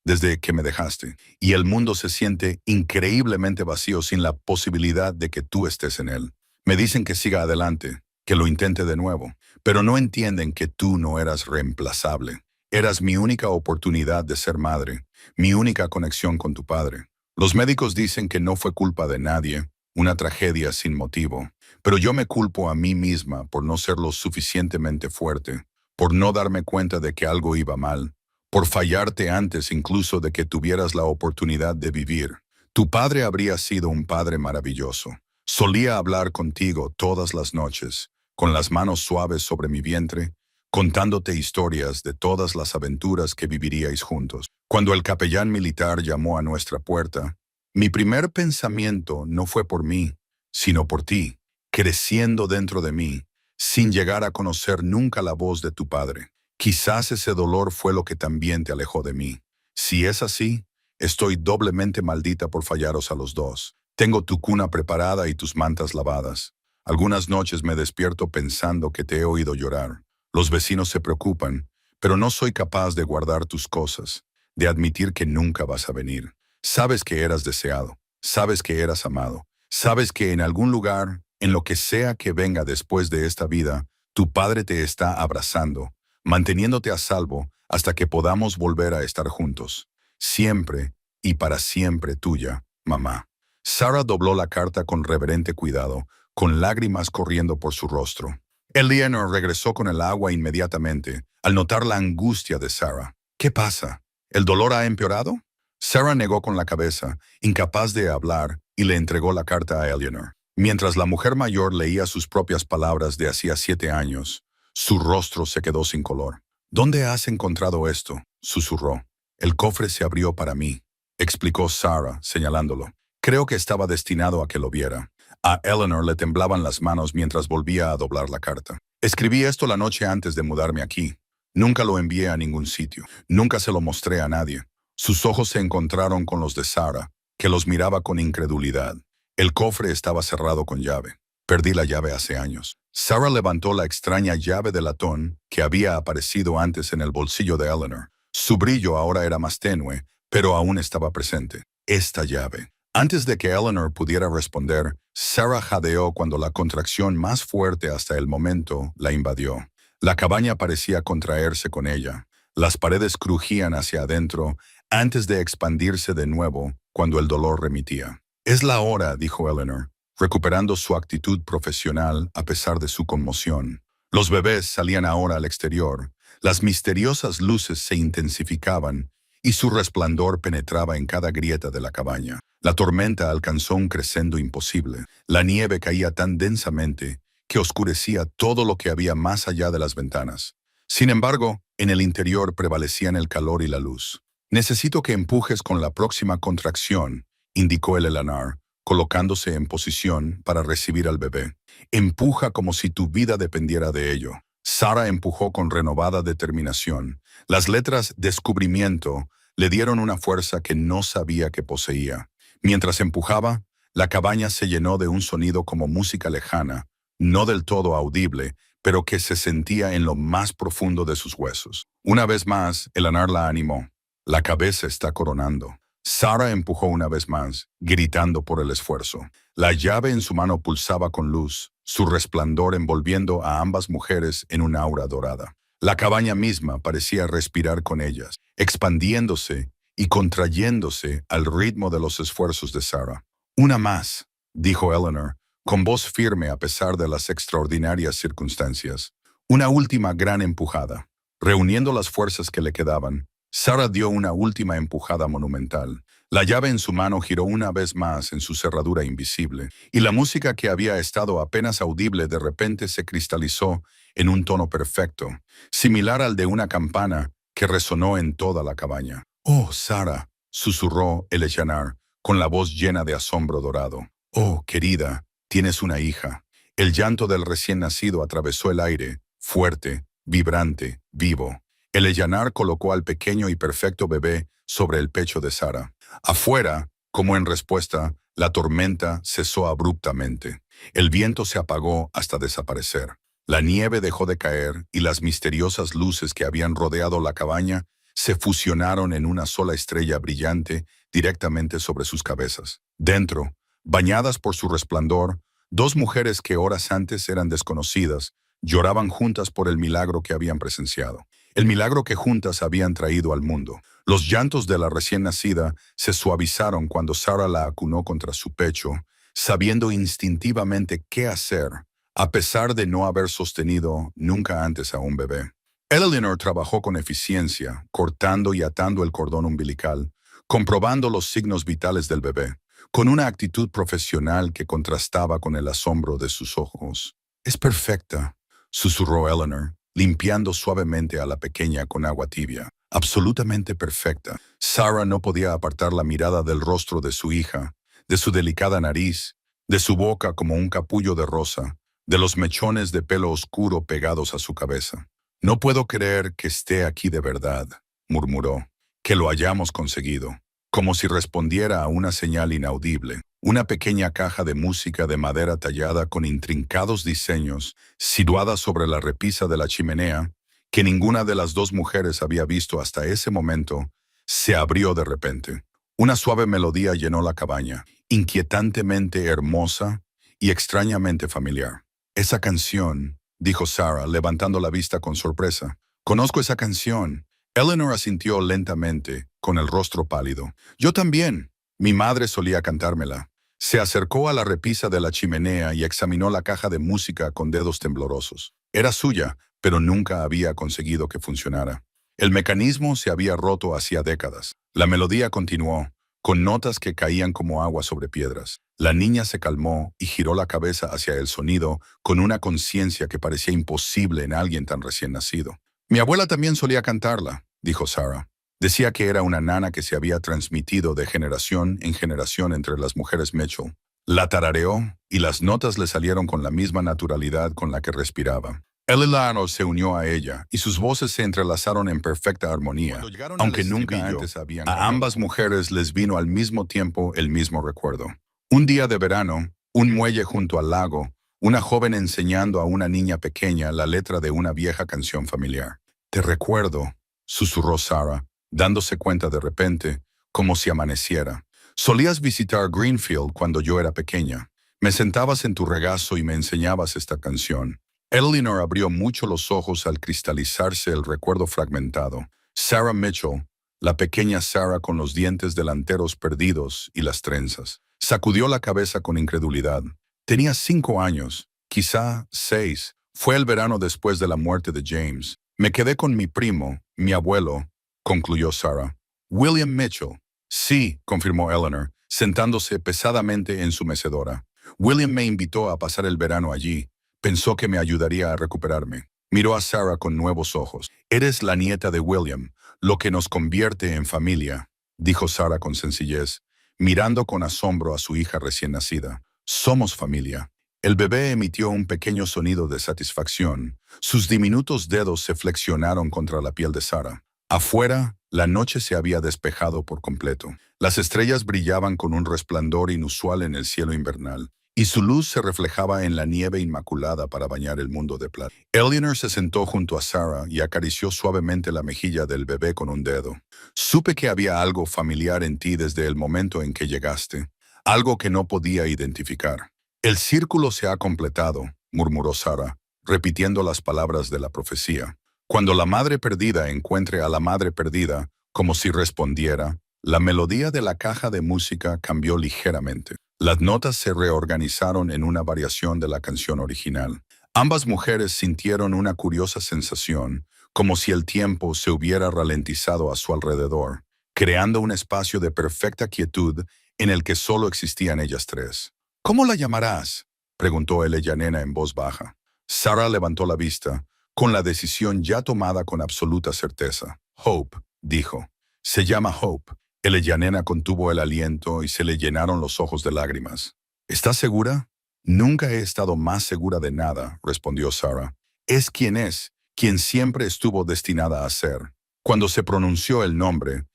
desde que me dejaste, y el mundo se siente increíblemente vacío sin la posibilidad de que tú estés en él. Me dicen que siga adelante, que lo intente de nuevo, pero no entienden que tú no eras reemplazable. Eras mi única oportunidad de ser madre, mi única conexión con tu padre. Los médicos dicen que no fue culpa de nadie, una tragedia sin motivo, pero yo me culpo a mí misma por no ser lo suficientemente fuerte, por no darme cuenta de que algo iba mal, por fallarte antes incluso de que tuvieras la oportunidad de vivir. Tu padre habría sido un padre maravilloso. Solía hablar contigo todas las noches, con las manos suaves sobre mi vientre, contándote historias de todas las aventuras que viviríais juntos. Cuando el capellán militar llamó a nuestra puerta, mi primer pensamiento no fue por mí, sino por ti, creciendo dentro de mí, sin llegar a conocer nunca la voz de tu padre. Quizás ese dolor fue lo que también te alejó de mí. Si es así, estoy doblemente maldita por fallaros a los dos. Tengo tu cuna preparada y tus mantas lavadas. Algunas noches me despierto pensando que te he oído llorar. Los vecinos se preocupan, pero no soy capaz de guardar tus cosas, de admitir que nunca vas a venir. Sabes que eras deseado, sabes que eras amado, sabes que en algún lugar, en lo que sea que venga después de esta vida, tu padre te está abrazando, manteniéndote a salvo hasta que podamos volver a estar juntos. Siempre y para siempre tuya, mamá. Sara dobló la carta con reverente cuidado, con lágrimas corriendo por su rostro. Eleanor regresó con el agua inmediatamente, al notar la angustia de Sara. ¿Qué pasa? ¿El dolor ha empeorado? Sara negó con la cabeza, incapaz de hablar, y le entregó la carta a Eleanor. Mientras la mujer mayor leía sus propias palabras de hacía 7 años, su rostro se quedó sin color. ¿Dónde has encontrado esto?, susurró. El cofre se abrió para mí, explicó Sara, señalándolo. Creo que estaba destinado a que lo viera. A Eleanor le temblaban las manos mientras volvía a doblar la carta. Escribí esto la noche antes de mudarme aquí. Nunca lo envié a ningún sitio. Nunca se lo mostré a nadie. Sus ojos se encontraron con los de Sara, que los miraba con incredulidad. El cofre estaba cerrado con llave. Perdí la llave hace años. Sara levantó la extraña llave de latón que había aparecido antes en el bolsillo de Eleanor. Su brillo ahora era más tenue, pero aún estaba presente. Esta llave. Antes de que Eleanor pudiera responder, Sara jadeó cuando la contracción más fuerte hasta el momento la invadió. La cabaña parecía contraerse con ella. Las paredes crujían hacia adentro antes de expandirse de nuevo cuando el dolor remitía. Es la hora, dijo Eleanor, recuperando su actitud profesional a pesar de su conmoción. Los bebés salían ahora al exterior. Las misteriosas luces se intensificaban y su resplandor penetraba en cada grieta de la cabaña. La tormenta alcanzó un crescendo imposible. La nieve caía tan densamente que oscurecía todo lo que había más allá de las ventanas. Sin embargo, en el interior prevalecían el calor y la luz. Necesito que empujes con la próxima contracción, indicó el Eleanor, colocándose en posición para recibir al bebé. Empuja como si tu vida dependiera de ello. Sara empujó con renovada determinación. Las letras descubrimiento le dieron una fuerza que no sabía que poseía. Mientras empujaba, la cabaña se llenó de un sonido como música lejana, no del todo audible, pero que se sentía en lo más profundo de sus huesos. Una vez más, Eleanor la animó. La cabeza está coronando. Sara empujó una vez más, gritando por el esfuerzo. La llave en su mano pulsaba con luz, su resplandor envolviendo a ambas mujeres en un aura dorada. La cabaña misma parecía respirar con ellas, expandiéndose y contrayéndose al ritmo de los esfuerzos de Sara. Una más, dijo Eleanor, con voz firme a pesar de las extraordinarias circunstancias. Una última gran empujada. Reuniendo las fuerzas que le quedaban, Sara dio una última empujada monumental. La llave en su mano giró una vez más en su cerradura invisible, y la música que había estado apenas audible de repente se cristalizó en un tono perfecto, similar al de una campana que resonó en toda la cabaña. «Oh, Sara», susurró Eleanor, con la voz llena de asombro dorado. «Oh, querida, tienes una hija». El llanto del recién nacido atravesó el aire, fuerte, vibrante, vivo. Eleanor colocó al pequeño y perfecto bebé sobre el pecho de Sara. Afuera, Como en respuesta, la tormenta cesó abruptamente. El viento se apagó hasta desaparecer. La nieve dejó de caer y las misteriosas luces que habían rodeado la cabaña se fusionaron en una sola estrella brillante directamente sobre sus cabezas. Dentro, bañadas por su resplandor, dos mujeres que horas antes eran desconocidas, lloraban juntas por el milagro que habían presenciado. El milagro que juntas habían traído al mundo. Los llantos de la recién nacida se suavizaron cuando Sarah la acunó contra su pecho, sabiendo instintivamente qué hacer, a pesar de no haber sostenido nunca antes a un bebé. Eleanor trabajó con eficiencia, cortando y atando el cordón umbilical, comprobando los signos vitales del bebé, con una actitud profesional que contrastaba con el asombro de sus ojos. «Es perfecta», susurró Eleanor, limpiando suavemente a la pequeña con agua tibia. «Absolutamente perfecta». Sarah no podía apartar la mirada del rostro de su hija, de su delicada nariz, de su boca como un capullo de rosa, de los mechones de pelo oscuro pegados a su cabeza. «No puedo creer que esté aquí de verdad», murmuró, «que lo hayamos conseguido», como si respondiera a una señal inaudible. Una pequeña caja de música de madera tallada con intrincados diseños, situada sobre la repisa de la chimenea, que ninguna de las dos mujeres había visto hasta ese momento, se abrió de repente. Una suave melodía llenó la cabaña, inquietantemente hermosa y extrañamente familiar. «Esa canción», dijo Sarah, levantando la vista con sorpresa. «Conozco esa canción». Eleanor asintió lentamente, con el rostro pálido. «Yo también. Mi madre solía cantármela». Se acercó a la repisa de la chimenea y examinó la caja de música con dedos temblorosos. Era suya, pero nunca había conseguido que funcionara. El mecanismo se había roto hacía décadas. La melodía continuó, con notas que caían como agua sobre piedras. La niña se calmó y giró la cabeza hacia el sonido con una conciencia que parecía imposible en alguien tan recién nacido. «Mi abuela también solía cantarla», dijo Sarah. Decía que era una nana que se había transmitido de generación en generación entre las mujeres Mitchell. La tarareó y las notas le salieron con la misma naturalidad con la que respiraba. Eleanor se unió a ella y sus voces se entrelazaron en perfecta armonía, aunque nunca antes habían cantado. A ambas mujeres les vino al mismo tiempo el mismo recuerdo. Un día de verano, un muelle junto al lago, una joven enseñando a una niña pequeña la letra de una vieja canción familiar. «Te recuerdo», susurró Sarah, dándose cuenta de repente, como si amaneciera. «Solías visitar Greenfield cuando yo era pequeña. Me sentabas en tu regazo y me enseñabas esta canción». Eleanor abrió mucho los ojos al cristalizarse el recuerdo fragmentado. Sarah Mitchell, la pequeña Sarah con los dientes delanteros perdidos y las trenzas. Sacudió la cabeza con incredulidad. Tenía 5 años, quizá 6. Fue el verano después de la muerte de James. Me quedé con mi primo, mi abuelo, concluyó Sarah. «William Mitchell». «Sí», confirmó Eleanor, sentándose pesadamente en su mecedora. «William me invitó a pasar el verano allí. Pensó que me ayudaría a recuperarme». Miró a Sarah con nuevos ojos. «Eres la nieta de William, lo que nos convierte en familia», dijo Sarah con sencillez, mirando con asombro a su hija recién nacida. «Somos familia». El bebé emitió un pequeño sonido de satisfacción. Sus diminutos dedos se flexionaron contra la piel de Sarah. Afuera, la noche se había despejado por completo. Las estrellas brillaban con un resplandor inusual en el cielo invernal, y su luz se reflejaba en la nieve inmaculada para bañar el mundo de plata. Eleanor se sentó junto a Sarah y acarició suavemente la mejilla del bebé con un dedo. «Supe que había algo familiar en ti desde el momento en que llegaste, algo que no podía identificar». «El círculo se ha completado», murmuró Sarah, repitiendo las palabras de la profecía. «Cuando la madre perdida encuentre a la madre perdida», como si respondiera, la melodía de la caja de música cambió ligeramente. Las notas se reorganizaron en una variación de la canción original. Ambas mujeres sintieron una curiosa sensación, como si el tiempo se hubiera ralentizado a su alrededor, creando un espacio de perfecta quietud en el que solo existían ellas tres. «¿Cómo la llamarás?», preguntó Eleanor en voz baja. Sarah levantó la vista, con la decisión ya tomada con absoluta certeza. «Hope», dijo. «Se llama Hope». Eleanor contuvo el aliento y se le llenaron los ojos de lágrimas. «¿Estás segura?» «Nunca he estado más segura de nada», respondió Sarah. «Es, quien siempre estuvo destinada a ser». Cuando se pronunció el nombre,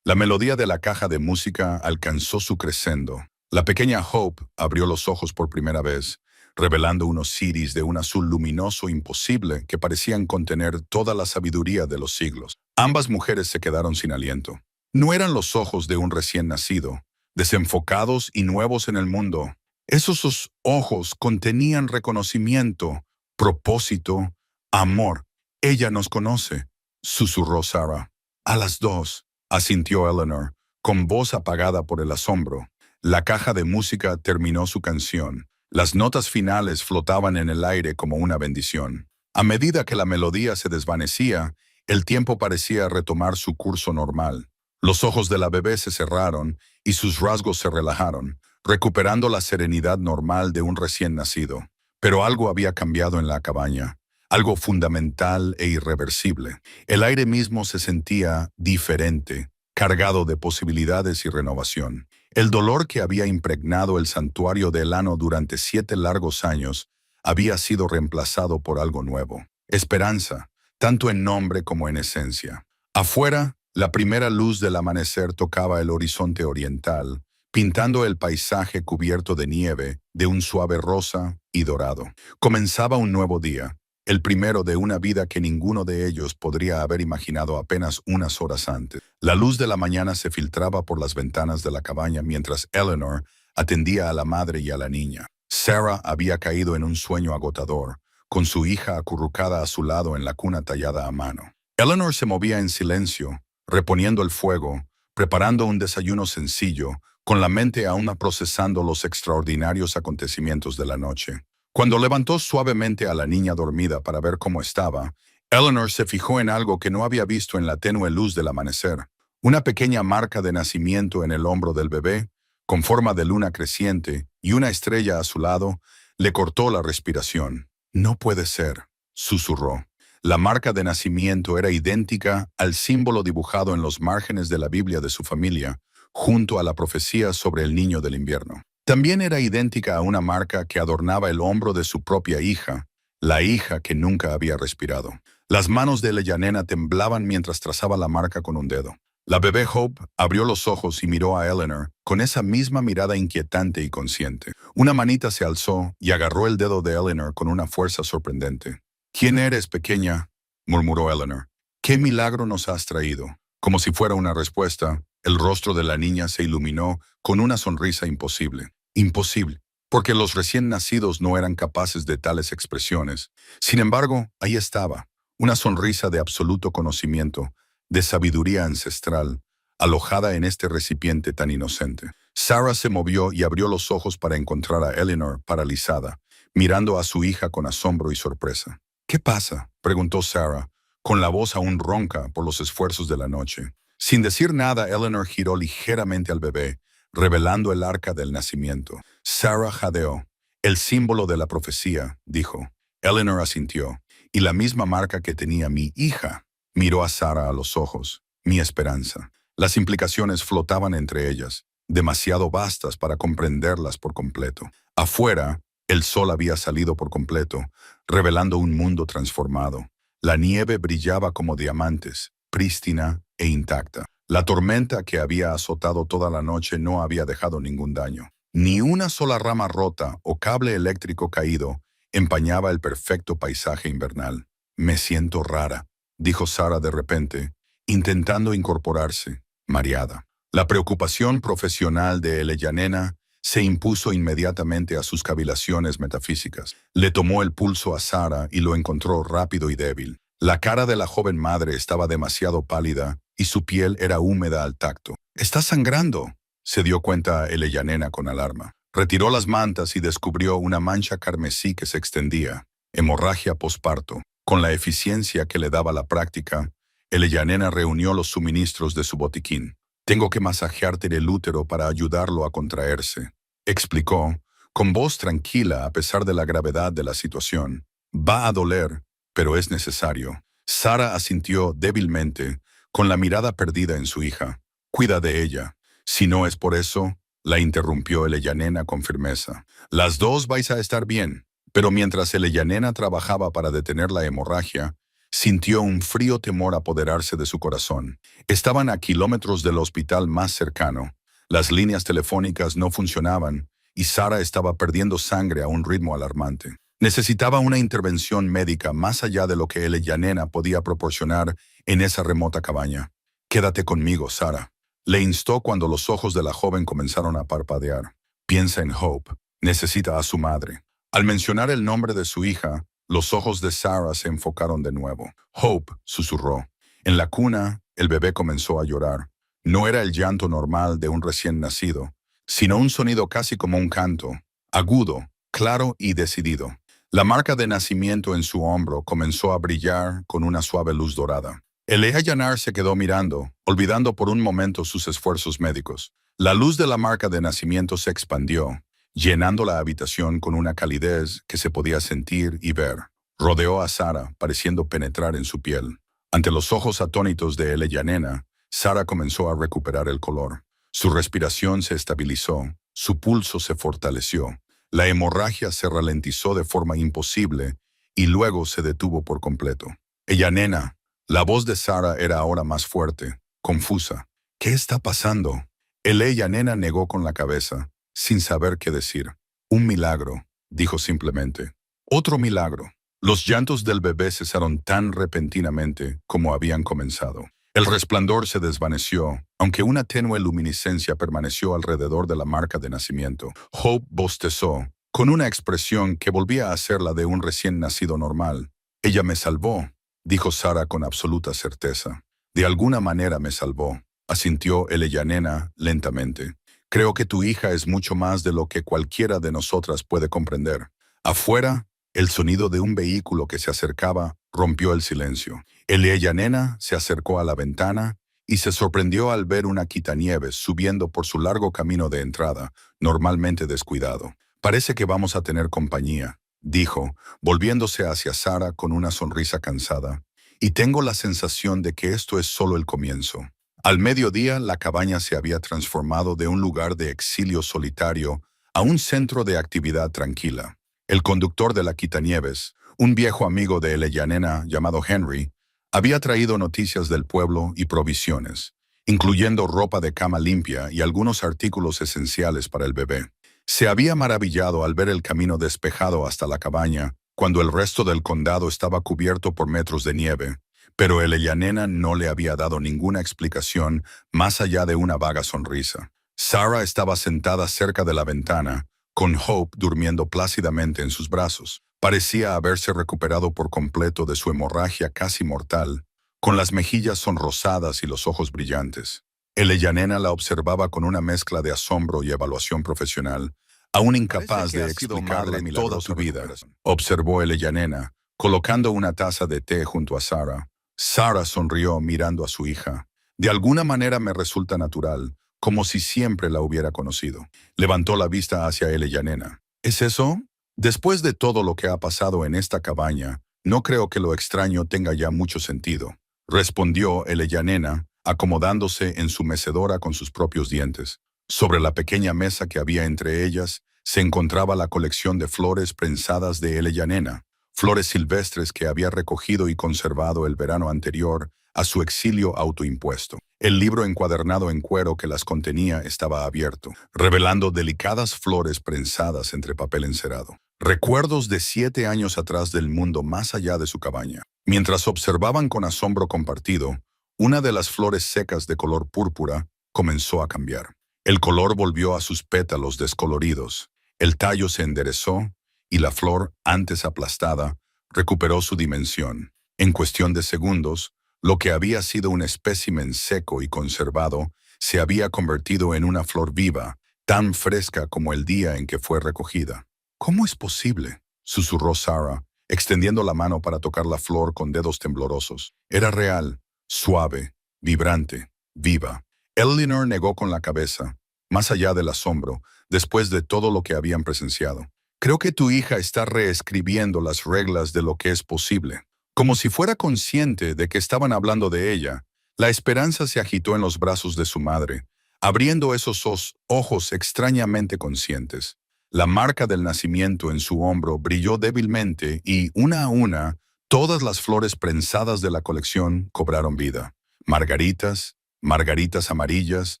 La melodía de la caja de música alcanzó su crescendo. La pequeña Hope abrió los ojos por primera vez, revelando unos iris de un azul luminoso imposible que parecían contener toda la sabiduría de los siglos. Ambas mujeres se quedaron sin aliento. No eran los ojos de un recién nacido, desenfocados y nuevos en el mundo. Esos ojos contenían reconocimiento, propósito, amor. Ella nos conoce, susurró Sarah. A las dos, asintió Eleanor, con voz apagada por el asombro. La caja de música terminó su canción. Las notas finales flotaban en el aire como una bendición. A medida que la melodía se desvanecía, el tiempo parecía retomar su curso normal. Los ojos de la bebé se cerraron y sus rasgos se relajaron, recuperando la serenidad normal de un recién nacido. Pero algo había cambiado en la cabaña, algo fundamental e irreversible. El aire mismo se sentía diferente, cargado de posibilidades y renovación. El dolor que había impregnado el santuario de Elano durante 7 largos años había sido reemplazado por algo nuevo. Esperanza, tanto en nombre como en esencia. Afuera, la primera luz del amanecer tocaba el horizonte oriental, pintando el paisaje cubierto de nieve de un suave rosa y dorado. Comenzaba un nuevo día, el primero de una vida que ninguno de ellos podría haber imaginado apenas unas horas antes. La luz de la mañana se filtraba por las ventanas de la cabaña mientras Eleanor atendía a la madre y a la niña. Sarah había caído en un sueño agotador, con su hija acurrucada a su lado en la cuna tallada a mano. Eleanor se movía en silencio, reponiendo el fuego, preparando un desayuno sencillo, con la mente aún procesando los extraordinarios acontecimientos de la noche. Cuando levantó suavemente a la niña dormida para ver cómo estaba, Eleanor se fijó en algo que no había visto en la tenue luz del amanecer. Una pequeña marca de nacimiento en el hombro del bebé, con forma de luna creciente y una estrella a su lado, le cortó la respiración. «No puede ser», susurró. La marca de nacimiento era idéntica al símbolo dibujado en los márgenes de la Biblia de su familia, junto a la profecía sobre el niño del invierno. También era idéntica a una marca que adornaba el hombro de su propia hija, la hija que nunca había respirado. Las manos de Eleanor temblaban mientras trazaba la marca con un dedo. La bebé Hope abrió los ojos y miró a Eleanor con esa misma mirada inquietante y consciente. Una manita se alzó y agarró el dedo de Eleanor con una fuerza sorprendente. «¿Quién eres, pequeña?», murmuró Eleanor. «¿Qué milagro nos has traído?». Como si fuera una respuesta, el rostro de la niña se iluminó con una sonrisa imposible. Imposible, porque los recién nacidos no eran capaces de tales expresiones. Sin embargo, ahí estaba, una sonrisa de absoluto conocimiento, de sabiduría ancestral, alojada en este recipiente tan inocente. Sarah se movió y abrió los ojos para encontrar a Eleanor paralizada, mirando a su hija con asombro y sorpresa. «¿Qué pasa?», preguntó Sarah, con la voz aún ronca por los esfuerzos de la noche. Sin decir nada, Eleanor giró ligeramente al bebé, revelando el arca del nacimiento. Sarah jadeó. «El símbolo de la profecía», dijo. Eleanor asintió. «Y la misma marca que tenía mi hija». Miró a Sarah a los ojos. «Mi esperanza». Las implicaciones flotaban entre ellas, demasiado vastas para comprenderlas por completo. Afuera, el sol había salido por completo, revelando un mundo transformado. La nieve brillaba como diamantes, prístina e intacta. La tormenta que había azotado toda la noche no había dejado ningún daño. Ni una sola rama rota o cable eléctrico caído empañaba el perfecto paisaje invernal. «Me siento rara», dijo Sarah de repente, intentando incorporarse, mareada. La preocupación profesional de Eleanor se impuso inmediatamente a sus cavilaciones metafísicas. Le tomó el pulso a Sarah y lo encontró rápido y débil. La cara de la joven madre estaba demasiado pálida y su piel era húmeda al tacto. «¿Está sangrando?», se dio cuenta Eleanor con alarma. Retiró las mantas y descubrió una mancha carmesí que se extendía. Hemorragia posparto. Con la eficiencia que le daba la práctica, Eleanor reunió los suministros de su botiquín. «Tengo que masajearte el útero para ayudarlo a contraerse», explicó, con voz tranquila a pesar de la gravedad de la situación. «Va a doler, pero es necesario». Sarah asintió débilmente, con la mirada perdida en su hija. «Cuida de ella. Si no es por eso», la interrumpió Eleanor con firmeza. «Las dos vais a estar bien». Pero mientras Eleanor trabajaba para detener la hemorragia, Sintió un frío temor apoderarse de su corazón. Estaban a kilómetros del hospital más cercano. Las líneas telefónicas no funcionaban y Sara estaba perdiendo sangre a un ritmo alarmante. Necesitaba una intervención médica más allá de lo que Eleyanena podía proporcionar en esa remota cabaña. «Quédate conmigo, Sara», le instó cuando los ojos de la joven comenzaron a parpadear. «Piensa en Hope. Necesita a su madre». Al mencionar el nombre de su hija, los ojos de Sara se enfocaron de nuevo. «Hope», susurró. En la cuna, el bebé comenzó a llorar. No era el llanto normal de un recién nacido, sino un sonido casi como un canto, agudo, claro y decidido. La marca de nacimiento en su hombro comenzó a brillar con una suave luz dorada. Eleanor se quedó mirando, olvidando por un momento sus esfuerzos médicos. La luz de la marca de nacimiento se expandió, llenando la habitación con una calidez que se podía sentir y ver. Rodeó a Sara, pareciendo penetrar en su piel. Ante los ojos atónitos de Eleanor, Sara comenzó a recuperar el color. Su respiración se estabilizó, su pulso se fortaleció. La hemorragia se ralentizó de forma imposible y luego se detuvo por completo. «Nena». La voz de Sara era ahora más fuerte, confusa. «¿Qué está pasando?» Nena negó con la cabeza, sin saber qué decir. «Un milagro», dijo simplemente. «Otro milagro». Los llantos del bebé cesaron tan repentinamente como habían comenzado. El resplandor se desvaneció, aunque una tenue luminiscencia permaneció alrededor de la marca de nacimiento. Hope bostezó, con una expresión que volvía a ser la de un recién nacido normal. «Ella me salvó», dijo Sara con absoluta certeza. «De alguna manera me salvó», asintió Eleanor lentamente. «Creo que tu hija es mucho más de lo que cualquiera de nosotras puede comprender». Afuera, el sonido de un vehículo que se acercaba rompió el silencio. Eleanor se acercó a la ventana y se sorprendió al ver una quitanieves subiendo por su largo camino de entrada, normalmente descuidado. «Parece que vamos a tener compañía», dijo, volviéndose hacia Sara con una sonrisa cansada. «Y tengo la sensación de que esto es solo el comienzo». Al mediodía, la cabaña se había transformado de un lugar de exilio solitario a un centro de actividad tranquila. El conductor de la quitanieves, un viejo amigo de Eleanor llamado Henry, había traído noticias del pueblo y provisiones, incluyendo ropa de cama limpia y algunos artículos esenciales para el bebé. Se había maravillado al ver el camino despejado hasta la cabaña, cuando el resto del condado estaba cubierto por metros de nieve, pero Eleanor no le había dado ninguna explicación más allá de una vaga sonrisa. Sara estaba sentada cerca de la ventana, con Hope durmiendo plácidamente en sus brazos. Parecía haberse recuperado por completo de su hemorragia casi mortal, con las mejillas sonrosadas y los ojos brillantes. Eleanor la observaba con una mezcla de asombro y evaluación profesional, aún incapaz de explicarle toda su vida. Observó Eleanor, colocando una taza de té junto a Sara. Sara sonrió mirando a su hija. «De alguna manera me resulta natural, como si siempre la hubiera conocido». Levantó la vista hacia Eleanor. «¿Es eso? Después de todo lo que ha pasado en esta cabaña, no creo que lo extraño tenga ya mucho sentido», respondió Eleanor, acomodándose en su mecedora con sus propios dientes. Sobre la pequeña mesa que había entre ellas, se encontraba la colección de flores prensadas de Eleanor, flores silvestres que había recogido y conservado el verano anterior a su exilio autoimpuesto. El libro encuadernado en cuero que las contenía estaba abierto, revelando delicadas flores prensadas entre papel encerado. Recuerdos de 7 años atrás del mundo más allá de su cabaña. Mientras observaban con asombro compartido, una de las flores secas de color púrpura comenzó a cambiar. El color volvió a sus pétalos descoloridos, el tallo se enderezó y la flor, antes aplastada, recuperó su dimensión. En cuestión de segundos, lo que había sido un espécimen seco y conservado se había convertido en una flor viva, tan fresca como el día en que fue recogida. «¿Cómo es posible?», susurró Sara, extendiendo la mano para tocar la flor con dedos temblorosos. Era real, suave, vibrante, viva. Eleanor negó con la cabeza, más allá del asombro, después de todo lo que habían presenciado. «Creo que tu hija está reescribiendo las reglas de lo que es posible». Como si fuera consciente de que estaban hablando de ella, la esperanza se agitó en los brazos de su madre, abriendo esos ojos extrañamente conscientes. La marca del nacimiento en su hombro brilló débilmente y, una a una, Todas las flores prensadas de la colección cobraron vida. Margaritas, margaritas amarillas,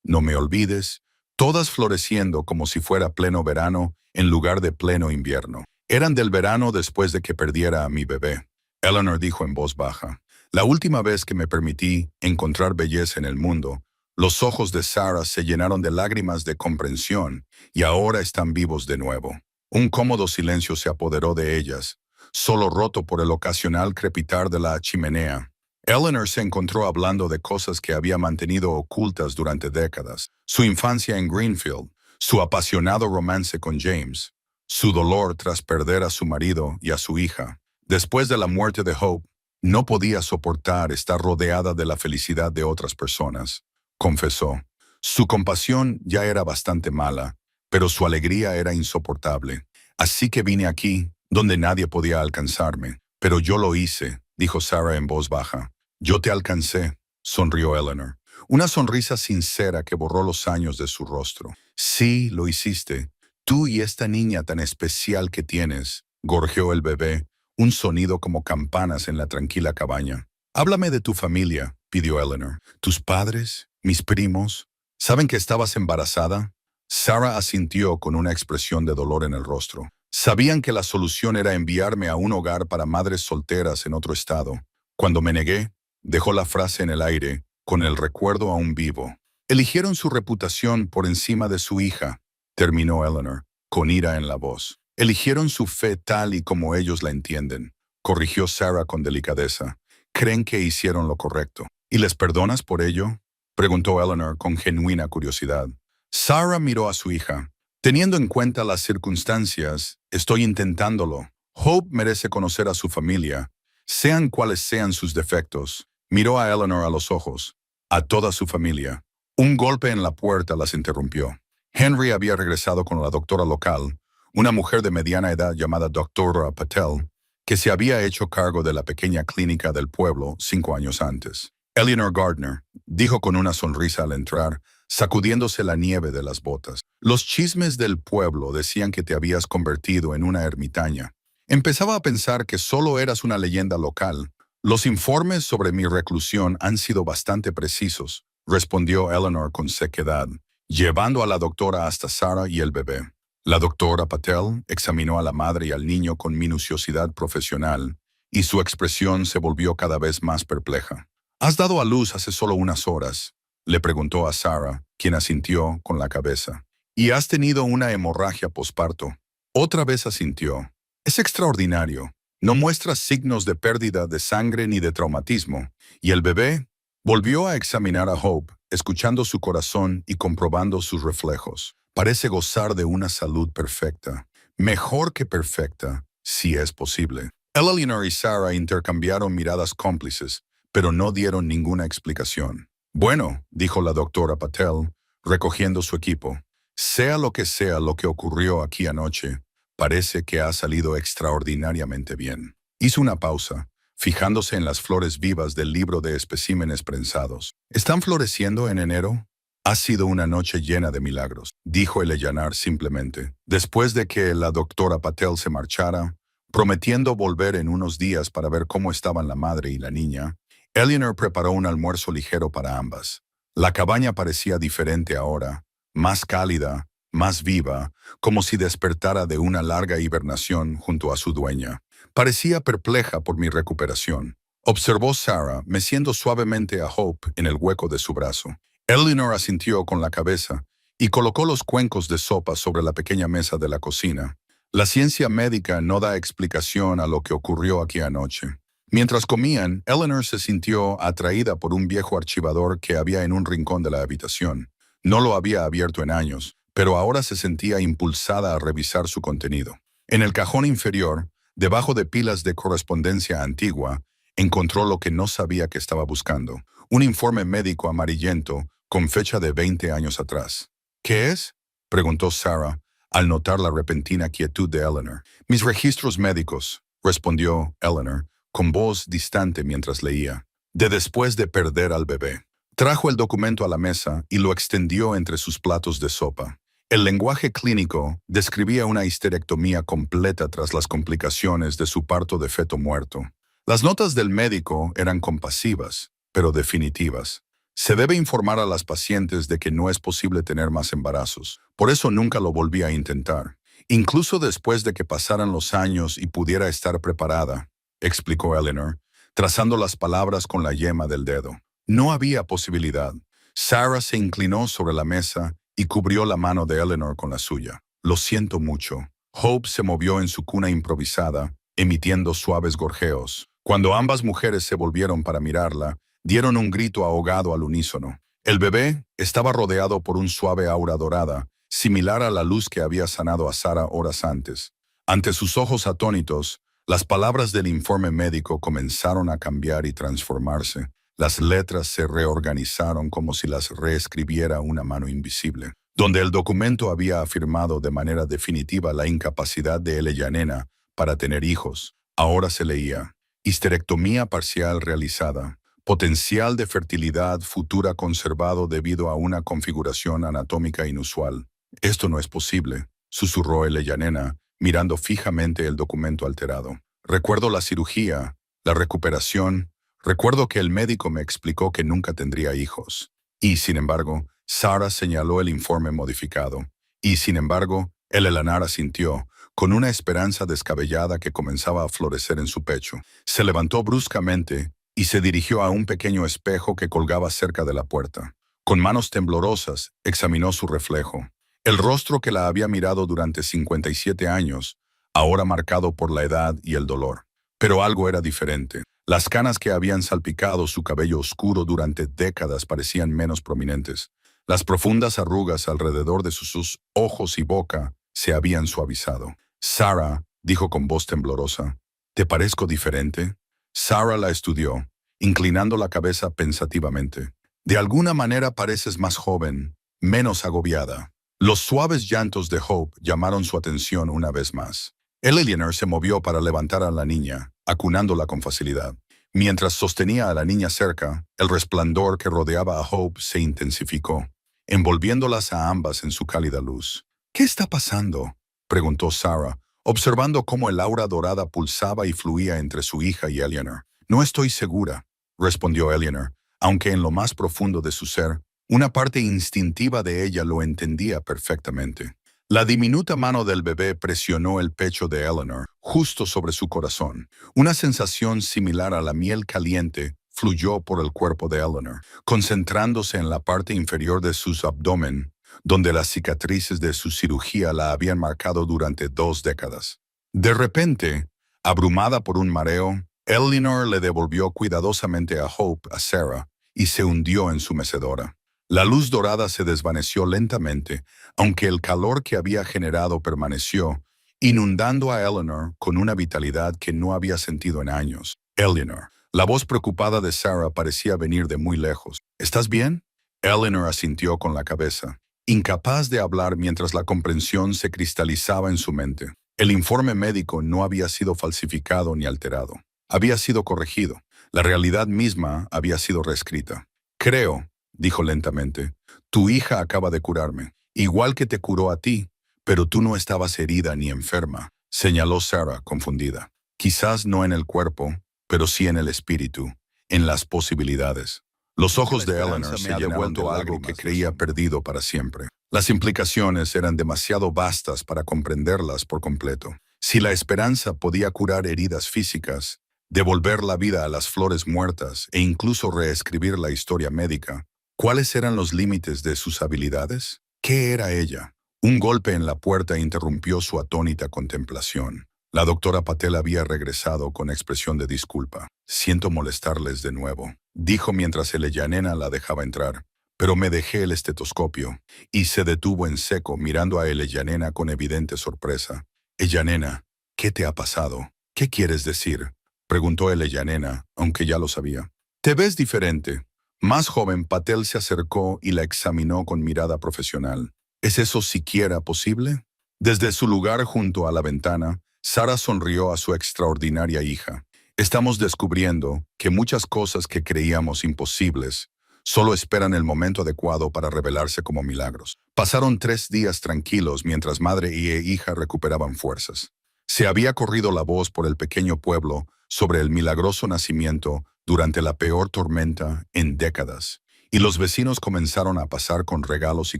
no me olvides, todas floreciendo como si fuera pleno verano en lugar de pleno invierno. Eran del verano después de que perdiera a mi bebé. Eleanor dijo en voz baja. La última vez que me permití encontrar belleza en el mundo, los ojos de Sarah se llenaron de lágrimas de comprensión y ahora están vivos de nuevo. Un cómodo silencio se apoderó de ellas, solo roto por el ocasional crepitar de la chimenea. Eleanor se encontró hablando de cosas que había mantenido ocultas durante décadas. Su infancia en Greenfield, su apasionado romance con James, su dolor tras perder a su marido y a su hija. Después de la muerte de Hope, no podía soportar estar rodeada de la felicidad de otras personas, confesó. Su compasión ya era bastante mala, pero su alegría era insoportable. Así que vine aquí, donde nadie podía alcanzarme. Pero yo lo hice, dijo Sarah en voz baja. Yo te alcancé, sonrió Eleanor. Una sonrisa sincera que borró los años de su rostro. Sí, lo hiciste. Tú y esta niña tan especial que tienes, gorjeó el bebé, un sonido como campanas en la tranquila cabaña. Háblame de tu familia, pidió Eleanor. ¿Tus padres? ¿Mis primos? ¿Saben que estabas embarazada? Sarah asintió con una expresión de dolor en el rostro. Sabían que la solución era enviarme a un hogar para madres solteras en otro estado. Cuando me negué, dejó la frase en el aire, con el recuerdo aún vivo. Eligieron su reputación por encima de su hija, terminó Eleanor, con ira en la voz. Eligieron su fe tal y como ellos la entienden, corrigió Sarah con delicadeza. Creen que hicieron lo correcto. ¿Y les perdonas por ello? Preguntó Eleanor con genuina curiosidad. Sarah miró a su hija. Teniendo en cuenta las circunstancias, estoy intentándolo. Hope merece conocer a su familia, sean cuales sean sus defectos. Miró a Eleanor a los ojos, a toda su familia. Un golpe en la puerta las interrumpió. Henry había regresado con la doctora local, una mujer de mediana edad llamada Doctora Patel, que se había hecho cargo de la pequeña clínica del pueblo 5 años antes. Eleanor Gardner, dijo con una sonrisa al entrar, sacudiéndose la nieve de las botas. Los chismes del pueblo decían que te habías convertido en una ermitaña. Empezaba a pensar que solo eras una leyenda local. Los informes sobre mi reclusión han sido bastante precisos, respondió Eleanor con sequedad, llevando a la doctora hasta Sarah y el bebé. La doctora Patel examinó a la madre y al niño con minuciosidad profesional, y su expresión se volvió cada vez más perpleja. ¿Has dado a luz hace solo unas horas?, le preguntó a Sarah, quien asintió con la cabeza. ¿Y has tenido una hemorragia posparto? Otra vez asintió. Es extraordinario. No muestra signos de pérdida de sangre ni de traumatismo. ¿Y el bebé? Volvió a examinar a Hope, escuchando su corazón y comprobando sus reflejos. Parece gozar de una salud perfecta. Mejor que perfecta, si es posible. Eleanor y Sarah intercambiaron miradas cómplices, pero no dieron ninguna explicación. Bueno, dijo la doctora Patel, recogiendo su equipo, sea lo que ocurrió aquí anoche, parece que ha salido extraordinariamente bien. Hizo una pausa, fijándose en las flores vivas del libro de especímenes prensados. ¿Están floreciendo en enero? Ha sido una noche llena de milagros, dijo el Eleanor simplemente. Después de que la doctora Patel se marchara, prometiendo volver en unos días para ver cómo estaban la madre y la niña, Eleanor preparó un almuerzo ligero para ambas. La cabaña parecía diferente ahora, más cálida, más viva, como si despertara de una larga hibernación junto a su dueña. Parecía perpleja por mi recuperación, observó Sarah, meciendo suavemente a Hope en el hueco de su brazo. Eleanor asintió con la cabeza y colocó los cuencos de sopa sobre la pequeña mesa de la cocina. La ciencia médica no da explicación a lo que ocurrió aquí anoche. Mientras comían, Eleanor se sintió atraída por un viejo archivador que había en un rincón de la habitación. No lo había abierto en años, pero ahora se sentía impulsada a revisar su contenido. En el cajón inferior, debajo de pilas de correspondencia antigua, encontró lo que no sabía que estaba buscando: un informe médico amarillento con fecha de 20 años atrás. ¿Qué es?, preguntó Sarah, al notar la repentina quietud de Eleanor. Mis registros médicos, respondió Eleanor, con voz distante mientras leía. De después de perder al bebé. Trajo el documento a la mesa y lo extendió entre sus platos de sopa. El lenguaje clínico describía una histerectomía completa tras las complicaciones de su parto de feto muerto. Las notas del médico eran compasivas, pero definitivas. Se debe informar a las pacientes de que no es posible tener más embarazos. Por eso nunca lo volví a intentar. Incluso después de que pasaran los años y pudiera estar preparada, explicó Eleanor, trazando las palabras con la yema del dedo. No había posibilidad. Sarah se inclinó sobre la mesa y cubrió la mano de Eleanor con la suya. Lo siento mucho. Hope se movió en su cuna improvisada, emitiendo suaves gorjeos. Cuando ambas mujeres se volvieron para mirarla, dieron un grito ahogado al unísono. El bebé estaba rodeado por un suave aura dorada, similar a la luz que había sanado a Sarah horas antes. Ante sus ojos atónitos, las palabras del informe médico comenzaron a cambiar y transformarse. Las letras se reorganizaron como si las reescribiera una mano invisible. Donde el documento había afirmado de manera definitiva la incapacidad de Eleyanena para tener hijos, ahora se leía: histerectomía parcial realizada, potencial de fertilidad futura conservado debido a una configuración anatómica inusual. Esto no es posible, susurró Eleyanena, mirando fijamente el documento alterado. Recuerdo la cirugía, la recuperación, recuerdo que el médico me explicó que nunca tendría hijos. Y, sin embargo, Sarah señaló el informe modificado. Y, sin embargo, Eleanor asintió, con una esperanza descabellada que comenzaba a florecer en su pecho. Se levantó bruscamente y se dirigió a un pequeño espejo que colgaba cerca de la puerta. Con manos temblorosas, examinó su reflejo. El rostro que la había mirado durante 57 años, ahora marcado por la edad y el dolor. Pero algo era diferente. Las canas que habían salpicado su cabello oscuro durante décadas parecían menos prominentes. Las profundas arrugas alrededor de sus ojos y boca se habían suavizado. Sarah, dijo con voz temblorosa, ¿te parezco diferente? Sarah la estudió, inclinando la cabeza pensativamente. De alguna manera pareces más joven, menos agobiada. Los suaves llantos de Hope llamaron su atención una vez más. Eleanor se movió para levantar a la niña, acunándola con facilidad. Mientras sostenía a la niña cerca, el resplandor que rodeaba a Hope se intensificó, envolviéndolas a ambas en su cálida luz. ¿Qué está pasando?, preguntó Sarah, observando cómo el aura dorada pulsaba y fluía entre su hija y Eleanor. No estoy segura, respondió Eleanor, aunque en lo más profundo de su ser, una parte instintiva de ella lo entendía perfectamente. La diminuta mano del bebé presionó el pecho de Eleanor, justo sobre su corazón. Una sensación similar a la miel caliente fluyó por el cuerpo de Eleanor, concentrándose en la parte inferior de su abdomen, donde las cicatrices de su cirugía la habían marcado durante 2 décadas. De repente, abrumada por un mareo, Eleanor le devolvió cuidadosamente a Hope a Sarah y se hundió en su mecedora. La luz dorada se desvaneció lentamente, aunque el calor que había generado permaneció, inundando a Eleanor con una vitalidad que no había sentido en años. Eleanor. La voz preocupada de Sarah parecía venir de muy lejos. ¿Estás bien? Eleanor asintió con la cabeza, incapaz de hablar mientras la comprensión se cristalizaba en su mente. El informe médico no había sido falsificado ni alterado. Había sido corregido. La realidad misma había sido reescrita. Creo, dijo lentamente, tu hija acaba de curarme, igual que te curó a ti, pero tú no estabas herida ni enferma, señaló Sarah, confundida. Quizás no en el cuerpo, pero sí en el espíritu, en las posibilidades. Los ojos de Eleanor se llenaron de algo que creía perdido para siempre. Las implicaciones eran demasiado vastas para comprenderlas por completo. Si la esperanza podía curar heridas físicas, devolver la vida a las flores muertas e incluso reescribir la historia médica, ¿cuáles eran los límites de sus habilidades? ¿Qué era ella? Un golpe en la puerta interrumpió su atónita contemplación. La doctora Patel había regresado con expresión de disculpa. Siento molestarles de nuevo, dijo mientras Eleyanena la dejaba entrar, pero me dejé el estetoscopio, y se detuvo en seco mirando a Eleyanena con evidente sorpresa. Eleyanena, ¿qué te ha pasado? ¿Qué quieres decir?, preguntó Eleyanena, aunque ya lo sabía. Te ves diferente. Más joven, Patel se acercó y la examinó con mirada profesional. ¿Es eso siquiera posible? Desde su lugar junto a la ventana, Sarah sonrió a su extraordinaria hija. Estamos descubriendo que muchas cosas que creíamos imposibles solo esperan el momento adecuado para revelarse como milagros. Pasaron 3 días tranquilos mientras madre y hija recuperaban fuerzas. Se había corrido la voz por el pequeño pueblo sobre el milagroso nacimiento durante la peor tormenta en décadas, y los vecinos comenzaron a pasar con regalos y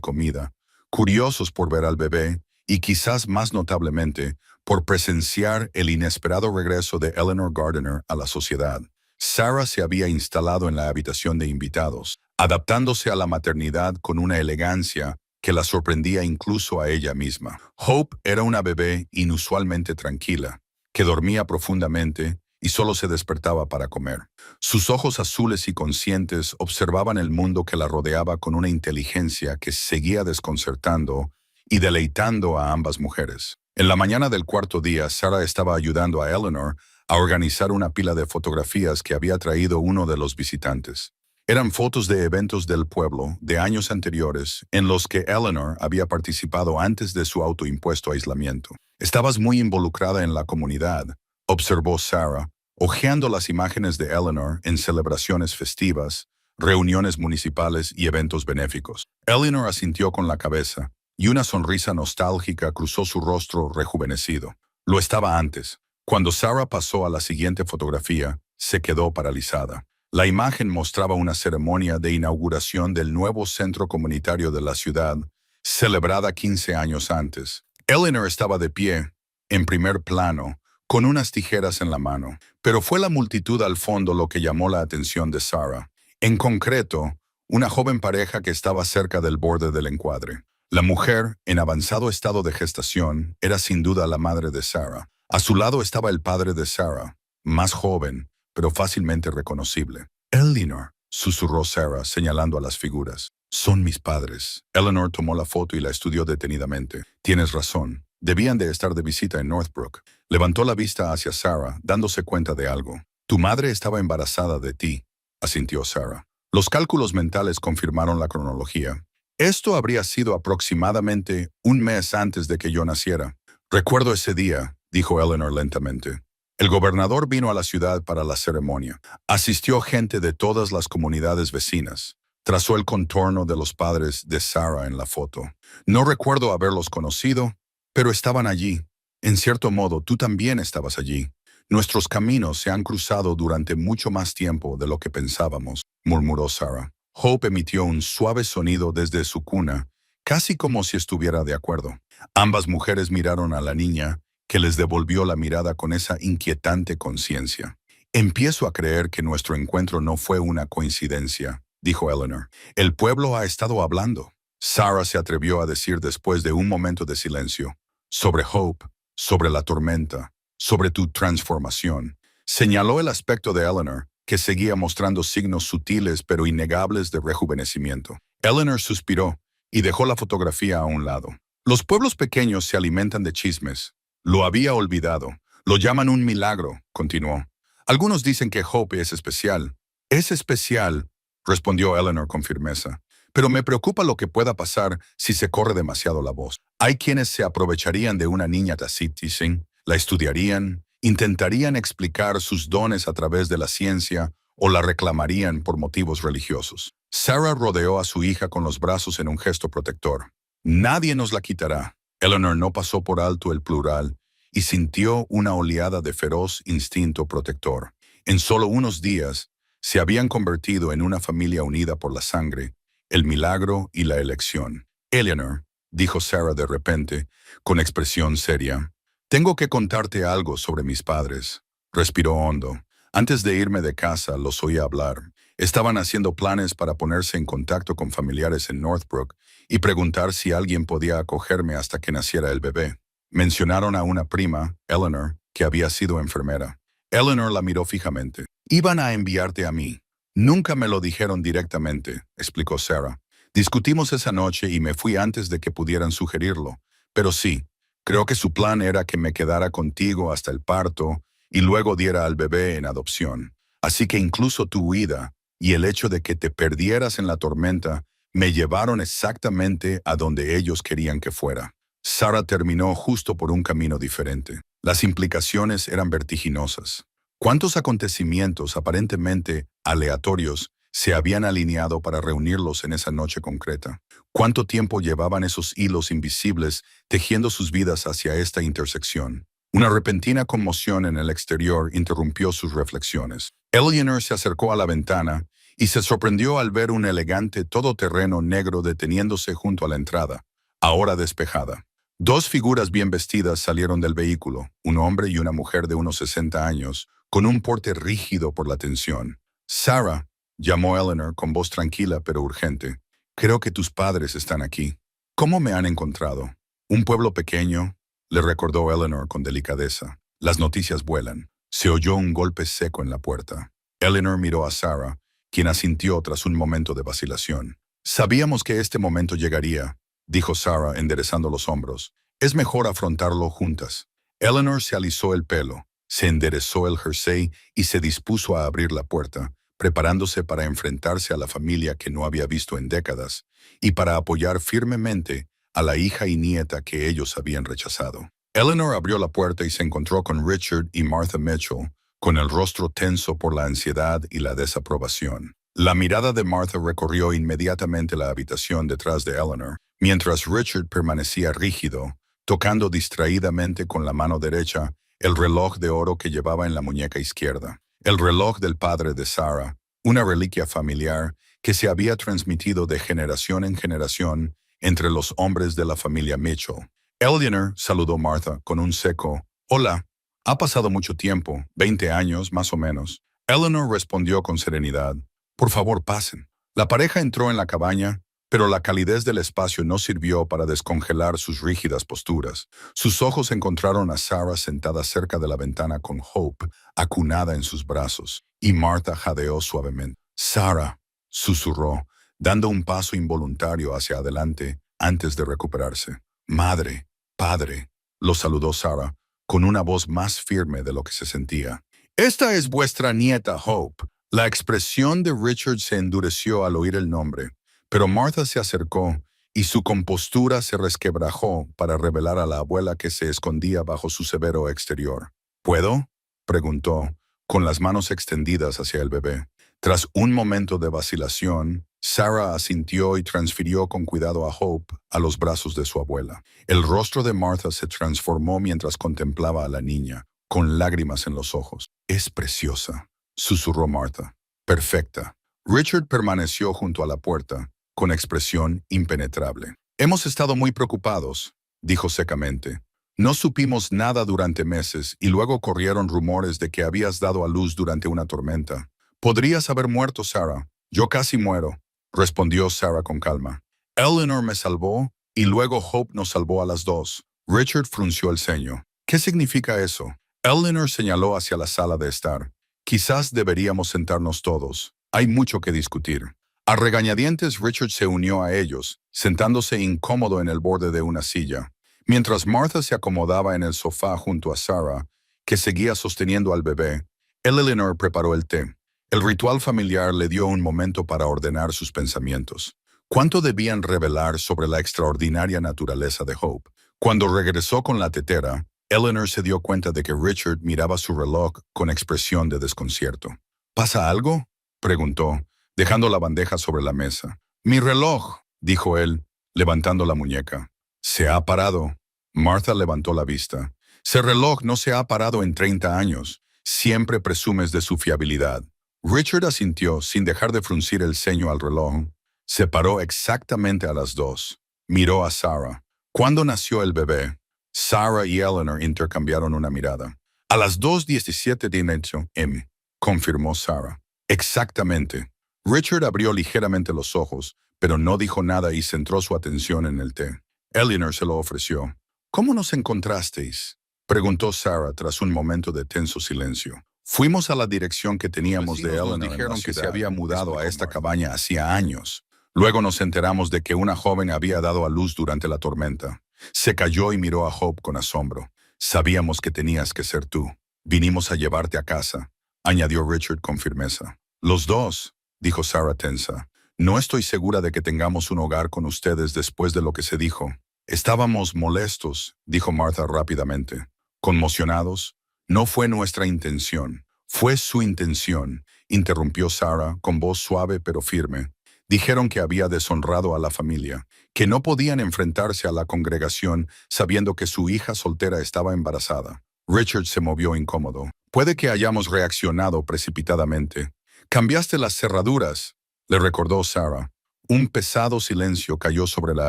comida, curiosos por ver al bebé y quizás más notablemente por presenciar el inesperado regreso de Eleanor Gardiner a la sociedad. Sarah se había instalado en la habitación de invitados, adaptándose a la maternidad con una elegancia que la sorprendía incluso a ella misma. Hope era una bebé inusualmente tranquila, que dormía profundamente y solo se despertaba para comer. Sus ojos azules y conscientes observaban el mundo que la rodeaba con una inteligencia que seguía desconcertando y deleitando a ambas mujeres. En la mañana del cuarto día, Sarah estaba ayudando a Eleanor a organizar una pila de fotografías que había traído uno de los visitantes. Eran fotos de eventos del pueblo de años anteriores en los que Eleanor había participado antes de su autoimpuesto aislamiento. «Estabas muy involucrada en la comunidad», observó Sarah, hojeando las imágenes de Eleanor en celebraciones festivas, reuniones municipales y eventos benéficos. Eleanor asintió con la cabeza, y una sonrisa nostálgica cruzó su rostro rejuvenecido. Lo estaba antes. Cuando Sarah pasó a la siguiente fotografía, se quedó paralizada. La imagen mostraba una ceremonia de inauguración del nuevo centro comunitario de la ciudad, celebrada 15 años antes. Eleanor estaba de pie, en primer plano, con unas tijeras en la mano, pero fue la multitud al fondo lo que llamó la atención de Sarah. En concreto, una joven pareja que estaba cerca del borde del encuadre. La mujer, en avanzado estado de gestación, era sin duda la madre de Sarah. A su lado estaba el padre de Sarah, más joven, pero fácilmente reconocible. «Eleanor», susurró Sarah, señalando a las figuras. «Son mis padres». Eleanor tomó la foto y la estudió detenidamente. «Tienes razón. Debían de estar de visita en Northbrook». Levantó la vista hacia Sarah, dándose cuenta de algo. «Tu madre estaba embarazada de ti», asintió Sarah. Los cálculos mentales confirmaron la cronología. Esto habría sido aproximadamente un mes antes de que yo naciera. «Recuerdo ese día», dijo Eleanor lentamente. «El gobernador vino a la ciudad para la ceremonia. Asistió gente de todas las comunidades vecinas. Trazó el contorno de los padres de Sarah en la foto. No recuerdo haberlos conocido, pero estaban allí. En cierto modo, tú también estabas allí. Nuestros caminos se han cruzado durante mucho más tiempo de lo que pensábamos», murmuró Sarah. Hope emitió un suave sonido desde su cuna, casi como si estuviera de acuerdo. Ambas mujeres miraron a la niña, que les devolvió la mirada con esa inquietante conciencia. «Empiezo a creer que nuestro encuentro no fue una coincidencia», dijo Eleanor. «El pueblo ha estado hablando». Sarah se atrevió a decir después de un momento de silencio. «Sobre Hope, sobre la tormenta, sobre tu transformación». Señaló el aspecto de Eleanor, que seguía mostrando signos sutiles pero innegables de rejuvenecimiento. Eleanor suspiró y dejó la fotografía a un lado. «Los pueblos pequeños se alimentan de chismes». «Lo había olvidado. Lo llaman un milagro», continuó. «Algunos dicen que Hope es especial». «Es especial», respondió Eleanor con firmeza. «Pero me preocupa lo que pueda pasar si se corre demasiado la voz. Hay quienes se aprovecharían de una niña tacitísima, la estudiarían, intentarían explicar sus dones a través de la ciencia o la reclamarían por motivos religiosos». Sarah rodeó a su hija con los brazos en un gesto protector. «Nadie nos la quitará». Eleanor no pasó por alto el plural y sintió una oleada de feroz instinto protector. En solo unos días, se habían convertido en una familia unida por la sangre, el milagro y la elección. «Eleanor», dijo Sarah de repente, con expresión seria, «tengo que contarte algo sobre mis padres». Respiró hondo. Antes de irme de casa, los oí hablar. Estaban haciendo planes para ponerse en contacto con familiares en Northbrook y preguntar si alguien podía acogerme hasta que naciera el bebé. Mencionaron a una prima, Eleanor, que había sido enfermera. Eleanor la miró fijamente. «Iban a enviarte a mí». «Nunca me lo dijeron directamente», explicó Sarah. «Discutimos esa noche y me fui antes de que pudieran sugerirlo. Pero sí, creo que su plan era que me quedara contigo hasta el parto y luego diera al bebé en adopción. Así que incluso tu huida y el hecho de que te perdieras en la tormenta me llevaron exactamente a donde ellos querían que fuera». Sarah terminó justo por un camino diferente. Las implicaciones eran vertiginosas. ¿Cuántos acontecimientos aparentemente aleatorios se habían alineado para reunirlos en esa noche concreta? ¿Cuánto tiempo llevaban esos hilos invisibles tejiendo sus vidas hacia esta intersección? Una repentina conmoción en el exterior interrumpió sus reflexiones. Eleanor se acercó a la ventana y se sorprendió al ver un elegante todoterreno negro deteniéndose junto a la entrada, ahora despejada. Dos figuras bien vestidas salieron del vehículo, un hombre y una mujer de unos 60 años, con un porte rígido por la tensión. «Sarah», llamó Eleanor con voz tranquila pero urgente, «creo que tus padres están aquí». «¿Cómo me han encontrado?» «Un pueblo pequeño», le recordó Eleanor con delicadeza. «Las noticias vuelan». Se oyó un golpe seco en la puerta. Eleanor miró a Sarah, quien asintió tras un momento de vacilación. «Sabíamos que este momento llegaría», dijo Sarah enderezando los hombros. «Es mejor afrontarlo juntas». Eleanor se alisó el pelo, se enderezó el jersey y se dispuso a abrir la puerta, preparándose para enfrentarse a la familia que no había visto en décadas y para apoyar firmemente a la hija y nieta que ellos habían rechazado. Eleanor abrió la puerta y se encontró con Richard y Martha Mitchell, con el rostro tenso por la ansiedad y la desaprobación. La mirada de Martha recorrió inmediatamente la habitación detrás de Eleanor, mientras Richard permanecía rígido, tocando distraídamente con la mano derecha el reloj de oro que llevaba en la muñeca izquierda. El reloj del padre de Sarah, una reliquia familiar que se había transmitido de generación en generación entre los hombres de la familia Mitchell. Eleanor saludó a Martha con un seco «Hola». «Ha pasado mucho tiempo, 20 años más o menos». Eleanor respondió con serenidad «Por favor, pasen». La pareja entró en la cabaña, pero la calidez del espacio no sirvió para descongelar sus rígidas posturas. Sus ojos encontraron a Sarah sentada cerca de la ventana con Hope, acunada en sus brazos, y Martha jadeó suavemente. «Sarah», susurró, dando un paso involuntario hacia adelante antes de recuperarse. «Madre, padre», lo saludó Sarah, con una voz más firme de lo que se sentía. «Esta es vuestra nieta Hope». La expresión de Richard se endureció al oír el nombre, pero Martha se acercó y su compostura se resquebrajó para revelar a la abuela que se escondía bajo su severo exterior. «¿Puedo?», preguntó, con las manos extendidas hacia el bebé. Tras un momento de vacilación, Sarah asintió y transfirió con cuidado a Hope a los brazos de su abuela. El rostro de Martha se transformó mientras contemplaba a la niña, con lágrimas en los ojos. «Es preciosa», susurró Martha. «Perfecta». Richard permaneció junto a la puerta, con expresión impenetrable. «Hemos estado muy preocupados», dijo secamente. «No supimos nada durante meses y luego corrieron rumores de que habías dado a luz durante una tormenta. Podrías haber muerto, Sarah». «Yo casi muero», respondió Sarah con calma. «Eleanor me salvó y luego Hope nos salvó a las dos». Richard frunció el ceño. «¿Qué significa eso?» Eleanor señaló hacia la sala de estar. «Quizás deberíamos sentarnos todos. Hay mucho que discutir». A regañadientes, Richard se unió a ellos, sentándose incómodo en el borde de una silla, mientras Martha se acomodaba en el sofá junto a Sarah, que seguía sosteniendo al bebé. Eleanor preparó el té. El ritual familiar le dio un momento para ordenar sus pensamientos. ¿Cuánto debían revelar sobre la extraordinaria naturaleza de Hope? Cuando regresó con la tetera, Eleanor se dio cuenta de que Richard miraba su reloj con expresión de desconcierto. «¿Pasa algo?», preguntó, dejando la bandeja sobre la mesa. «Mi reloj», dijo él, levantando la muñeca. «Se ha parado». Martha levantó la vista. «Ese reloj no se ha parado en 30 años. Siempre presumes de su fiabilidad». Richard asintió sin dejar de fruncir el ceño al reloj. Se paró exactamente a las 2. Miró a Sarah. «¿Cuándo nació el bebé?» Sarah y Eleanor intercambiaron una mirada. «A las 2:17 m», confirmó Sarah. «Exactamente». Richard abrió ligeramente los ojos, pero no dijo nada y centró su atención en el té. Eleanor se lo ofreció. «¿Cómo nos encontrasteis?», preguntó Sarah tras un momento de tenso silencio. «Fuimos a la dirección que teníamos de Eleanor. Nos dijeron que se había mudado a esta cabaña hacía años. Luego nos enteramos de que una joven había dado a luz durante la tormenta. Se calló y miró a Hope con asombro. Sabíamos que tenías que ser tú. Vinimos a llevarte a casa», añadió Richard con firmeza. «Los dos», dijo Sarah tensa. «No estoy segura de que tengamos un hogar con ustedes después de lo que se dijo». «Estábamos molestos», dijo Martha rápidamente. «Conmocionados. No fue nuestra intención». «Fue su intención», interrumpió Sarah con voz suave pero firme. «Dijeron que había deshonrado a la familia, que no podían enfrentarse a la congregación sabiendo que su hija soltera estaba embarazada». Richard se movió incómodo. Puede que hayamos reaccionado precipitadamente. Cambiaste las cerraduras, le recordó Sarah. Un pesado silencio cayó sobre la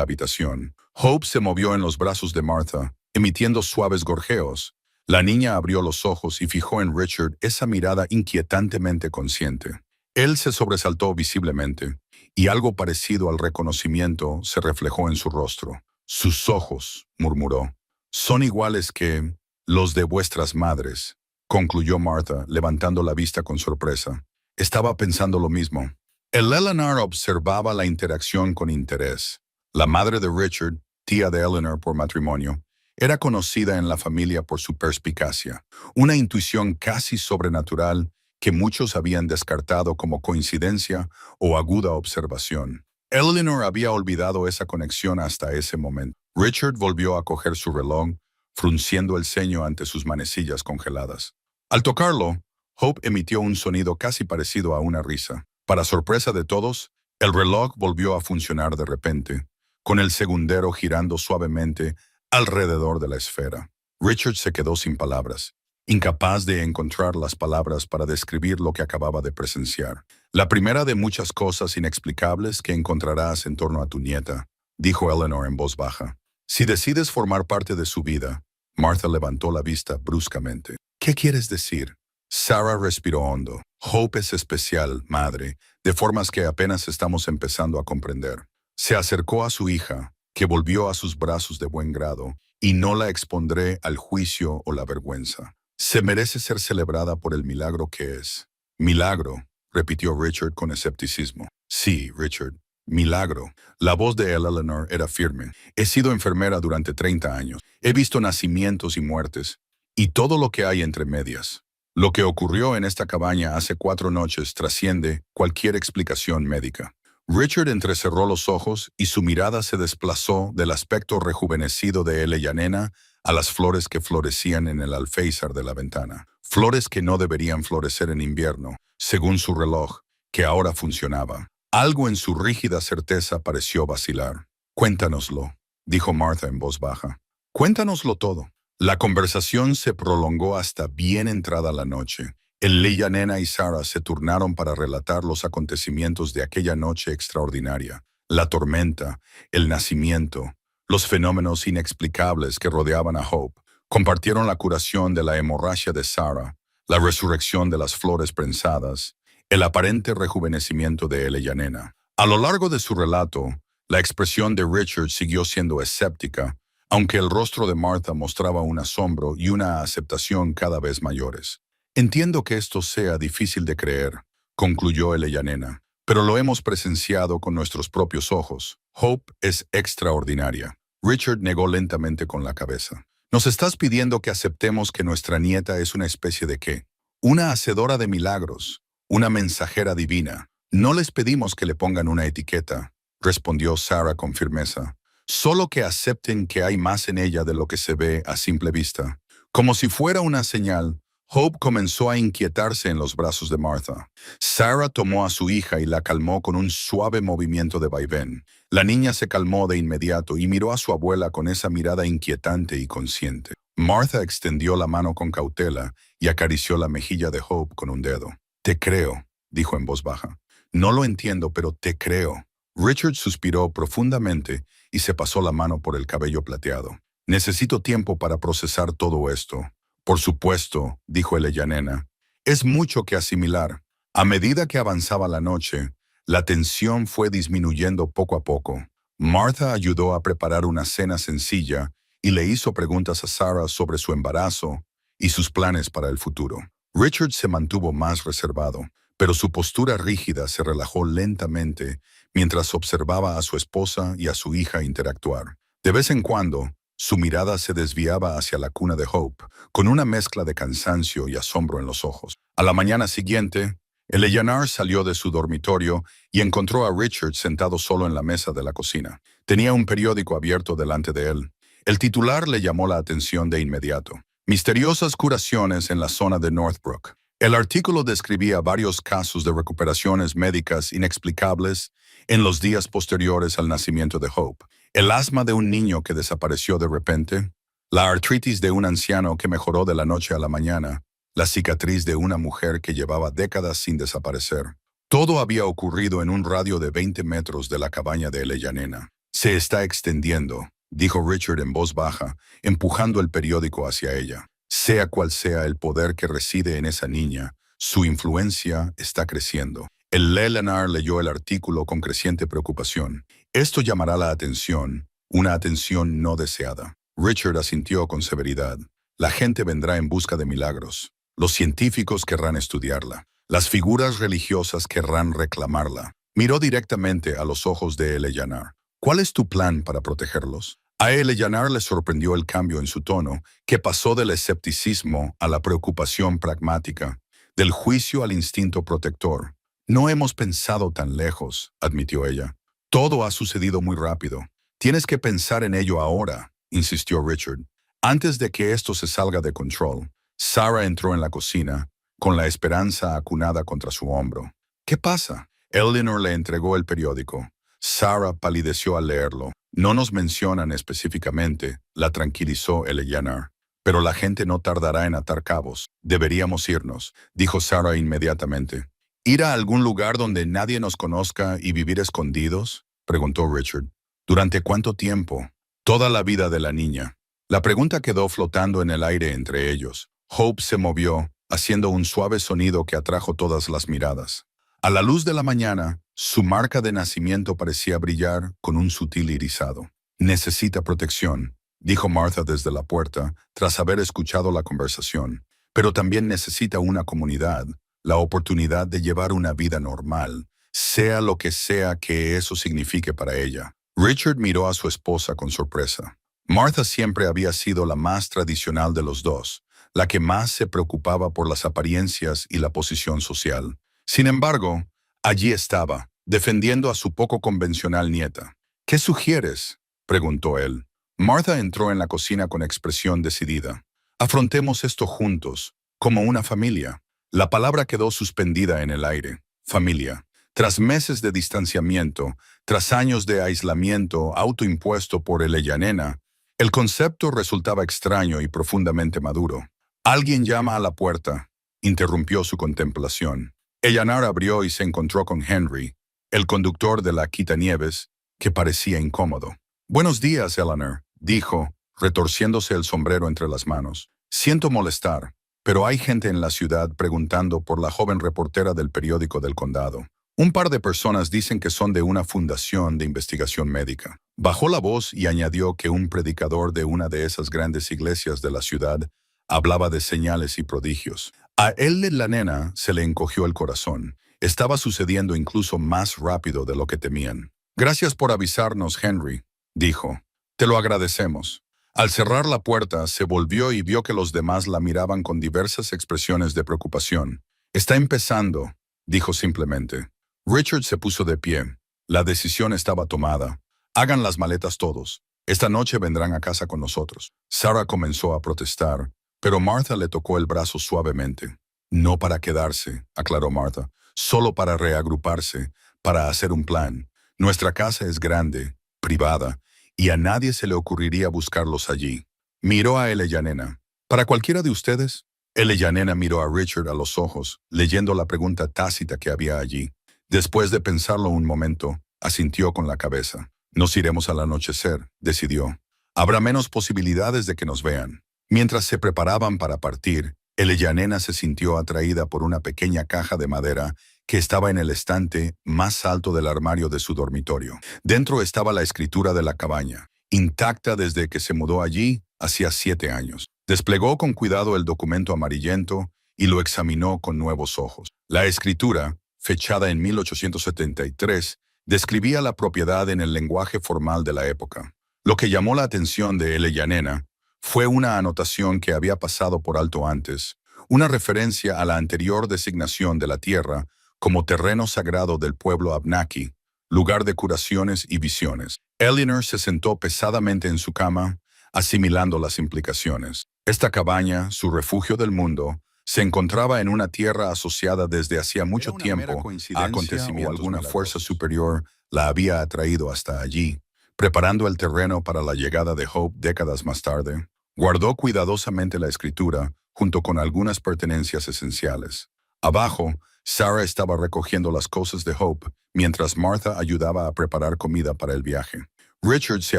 habitación. Hope se movió en los brazos de Martha, emitiendo suaves gorjeos. La niña abrió los ojos y fijó en Richard esa mirada inquietantemente consciente. Él se sobresaltó visiblemente, y algo parecido al reconocimiento se reflejó en su rostro. Sus ojos, murmuró, son iguales que los de vuestras madres, concluyó Martha, levantando la vista con sorpresa. Estaba pensando lo mismo. El Eleanor observaba la interacción con interés. La madre de Richard, tía de Eleanor por matrimonio, era conocida en la familia por su perspicacia, una intuición casi sobrenatural que muchos habían descartado como coincidencia o aguda observación. Eleanor había olvidado esa conexión hasta ese momento. Richard volvió a coger su reloj, frunciendo el ceño ante sus manecillas congeladas. Al tocarlo, Hope emitió un sonido casi parecido a una risa. Para sorpresa de todos, el reloj volvió a funcionar de repente, con el segundero girando suavemente alrededor de la esfera. Richard se quedó sin palabras, incapaz de encontrar las palabras para describir lo que acababa de presenciar. La primera de muchas cosas inexplicables que encontrarás en torno a tu nieta, dijo Eleanor en voz baja. Si decides formar parte de su vida, Martha levantó la vista bruscamente. ¿Qué quieres decir? Sarah respiró hondo. Hope es especial, madre, de formas que apenas estamos empezando a comprender. Se acercó a su hija, que volvió a sus brazos de buen grado, y no la expondré al juicio o la vergüenza. Se merece ser celebrada por el milagro que es. Milagro, repitió Richard con escepticismo. Sí, Richard, milagro. La voz de Eleanor era firme. He sido enfermera durante 30 años. He visto nacimientos y muertes, y todo lo que hay entre medias. Lo que ocurrió en esta cabaña hace 4 noches trasciende cualquier explicación médica. Richard entrecerró los ojos y su mirada se desplazó del aspecto rejuvenecido de Eleanor a las flores que florecían en el alféizar de la ventana. Flores que no deberían florecer en invierno, según su reloj, que ahora funcionaba. Algo en su rígida certeza pareció vacilar. Cuéntanoslo, dijo Martha en voz baja. Cuéntanoslo todo. La conversación se prolongó hasta bien entrada la noche. Eleanor y Sarah se turnaron para relatar los acontecimientos de aquella noche extraordinaria, la tormenta, el nacimiento, los fenómenos inexplicables que rodeaban a Hope. Compartieron la curación de la hemorragia de Sarah, la resurrección de las flores prensadas, el aparente rejuvenecimiento de Eleanor. A lo largo de su relato, la expresión de Richard siguió siendo escéptica, aunque el rostro de Martha mostraba un asombro y una aceptación cada vez mayores. Entiendo que esto sea difícil de creer, concluyó Eleanor, pero lo hemos presenciado con nuestros propios ojos. Hope es extraordinaria. Richard negó lentamente con la cabeza. ¿Nos estás pidiendo que aceptemos que nuestra nieta es una especie de qué? Una hacedora de milagros, una mensajera divina. No les pedimos que le pongan una etiqueta, respondió Sarah con firmeza. Solo que acepten que hay más en ella de lo que se ve a simple vista. Como si fuera una señal, Hope comenzó a inquietarse en los brazos de Martha. Sarah tomó a su hija y la calmó con un suave movimiento de vaivén. La niña se calmó de inmediato y miró a su abuela con esa mirada inquietante y consciente. Martha extendió la mano con cautela y acarició la mejilla de Hope con un dedo. Te creo, dijo en voz baja. No lo entiendo, pero te creo. Richard suspiró profundamente y se pasó la mano por el cabello plateado. Necesito tiempo para procesar todo esto. Por supuesto, dijo Eleanor. Es mucho que asimilar. A medida que avanzaba la noche, la tensión fue disminuyendo poco a poco. Martha ayudó a preparar una cena sencilla y le hizo preguntas a Sarah sobre su embarazo y sus planes para el futuro. Richard se mantuvo más reservado, pero su postura rígida se relajó lentamente mientras observaba a su esposa y a su hija interactuar. De vez en cuando, su mirada se desviaba hacia la cuna de Hope, con una mezcla de cansancio y asombro en los ojos. A la mañana siguiente, Eleanor salió de su dormitorio y encontró a Richard sentado solo en la mesa de la cocina. Tenía un periódico abierto delante de él. El titular le llamó la atención de inmediato. Misteriosas curaciones en la zona de Northbrook. El artículo describía varios casos de recuperaciones médicas inexplicables en los días posteriores al nacimiento de Hope. El asma de un niño que desapareció de repente, la artritis de un anciano que mejoró de la noche a la mañana, la cicatriz de una mujer que llevaba décadas sin desaparecer. Todo había ocurrido en un radio de 20 metros de la cabaña de Eleyanena. Se está extendiendo, dijo Richard en voz baja, empujando el periódico hacia ella. Sea cual sea el poder que reside en esa niña, su influencia está creciendo. El Eleanor leyó el artículo con creciente preocupación. Esto llamará la atención, una atención no deseada. Richard asintió con severidad. La gente vendrá en busca de milagros. Los científicos querrán estudiarla. Las figuras religiosas querrán reclamarla. Miró directamente a los ojos de Eleanor. ¿Cuál es tu plan para protegerlos? A Eleanor le sorprendió el cambio en su tono, que pasó del escepticismo a la preocupación pragmática, del juicio al instinto protector. No hemos pensado tan lejos, admitió ella. Todo ha sucedido muy rápido. Tienes que pensar en ello ahora, insistió Richard. Antes de que esto se salga de control, Sarah entró en la cocina, con la esperanza acunada contra su hombro. ¿Qué pasa? Eleanor le entregó el periódico. Sarah palideció al leerlo. No nos mencionan específicamente, la tranquilizó Eleanor. Pero la gente no tardará en atar cabos. Deberíamos irnos, dijo Sarah inmediatamente. ¿Ir a algún lugar donde nadie nos conozca y vivir escondidos? Preguntó Richard. ¿Durante cuánto tiempo? Toda la vida de la niña. La pregunta quedó flotando en el aire entre ellos. Hope se movió, haciendo un suave sonido que atrajo todas las miradas. A la luz de la mañana, su marca de nacimiento parecía brillar con un sutil irisado. Necesita protección, dijo Martha desde la puerta, tras haber escuchado la conversación. Pero también necesita una comunidad, la oportunidad de llevar una vida normal, sea lo que sea que eso signifique para ella. Richard miró a su esposa con sorpresa. Martha siempre había sido la más tradicional de los dos, la que más se preocupaba por las apariencias y la posición social. Sin embargo, allí estaba, defendiendo a su poco convencional nieta. ¿Qué sugieres?, preguntó él. Martha entró en la cocina con expresión decidida. Afrontemos esto juntos, como una familia. La palabra quedó suspendida en el aire. Familia. Tras meses de distanciamiento, tras años de aislamiento autoimpuesto por Eleyanena, el concepto resultaba extraño y profundamente maduro. Alguien llama a la puerta, interrumpió su contemplación. Eleanor abrió y se encontró con Henry, el conductor de la quitanieves, que parecía incómodo. «Buenos días, Eleanor», dijo, retorciéndose el sombrero entre las manos. «Siento molestar, pero hay gente en la ciudad preguntando por la joven reportera del periódico del condado. Un par de personas dicen que son de una fundación de investigación médica». Bajó la voz y añadió que un predicador de una de esas grandes iglesias de la ciudad hablaba de señales y prodigios. A él, la nena, se le encogió el corazón. Estaba sucediendo incluso más rápido de lo que temían. «Gracias por avisarnos, Henry», dijo. «Te lo agradecemos». Al cerrar la puerta, se volvió y vio que los demás la miraban con diversas expresiones de preocupación. «Está empezando», dijo simplemente. Richard se puso de pie. La decisión estaba tomada. «Hagan las maletas todos. Esta noche vendrán a casa con nosotros». Sarah comenzó a protestar, pero Martha le tocó el brazo suavemente. «No para quedarse», aclaró Martha, «solo para reagruparse, para hacer un plan. Nuestra casa es grande, privada, y a nadie se le ocurriría buscarlos allí». Miró a Eleyanena. «¿Para cualquiera de ustedes?» Eleyanena miró a Richard a los ojos, leyendo la pregunta tácita que había allí. Después de pensarlo un momento, asintió con la cabeza. «Nos iremos al anochecer», decidió. «Habrá menos posibilidades de que nos vean». Mientras se preparaban para partir, Eleyanena se sintió atraída por una pequeña caja de madera que estaba en el estante más alto del armario de su dormitorio. Dentro estaba la escritura de la cabaña, intacta desde que se mudó allí hacía 7 años. Desplegó con cuidado el documento amarillento y lo examinó con nuevos ojos. La escritura, fechada en 1873, describía la propiedad en el lenguaje formal de la época. Lo que llamó la atención de Eleyanena fue una anotación que había pasado por alto antes, una referencia a la anterior designación de la tierra como terreno sagrado del pueblo Abnaki, lugar de curaciones y visiones. Eleanor se sentó pesadamente en su cama, asimilando las implicaciones. Esta cabaña, su refugio del mundo, se encontraba en una tierra asociada desde hacía mucho tiempo a acontecimientos. Alguna fuerza superior la había atraído hasta allí, preparando el terreno para la llegada de Hope décadas más tarde. Guardó cuidadosamente la escritura, junto con algunas pertenencias esenciales. Abajo, Sarah estaba recogiendo las cosas de Hope, mientras Martha ayudaba a preparar comida para el viaje. Richard se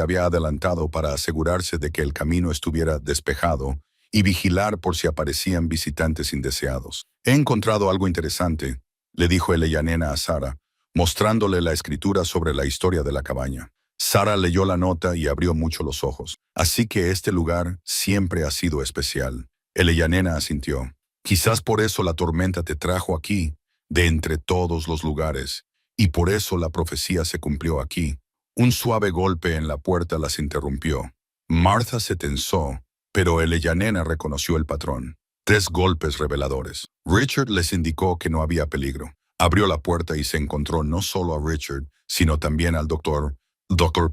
había adelantado para asegurarse de que el camino estuviera despejado y vigilar por si aparecían visitantes indeseados. «He encontrado algo interesante», le dijo Eleyanena a Sarah, mostrándole la escritura sobre la historia de la cabaña. Sarah leyó la nota y abrió mucho los ojos. «Así que este lugar siempre ha sido especial». Eleyanena asintió. «Quizás por eso la tormenta te trajo aquí, de entre todos los lugares, y por eso la profecía se cumplió aquí». Un suave golpe en la puerta las interrumpió. Martha se tensó, pero Eleyanena reconoció el patrón. 3 golpes reveladores. Richard les indicó que no había peligro. Abrió la puerta y se encontró no solo a Richard, sino también al doctor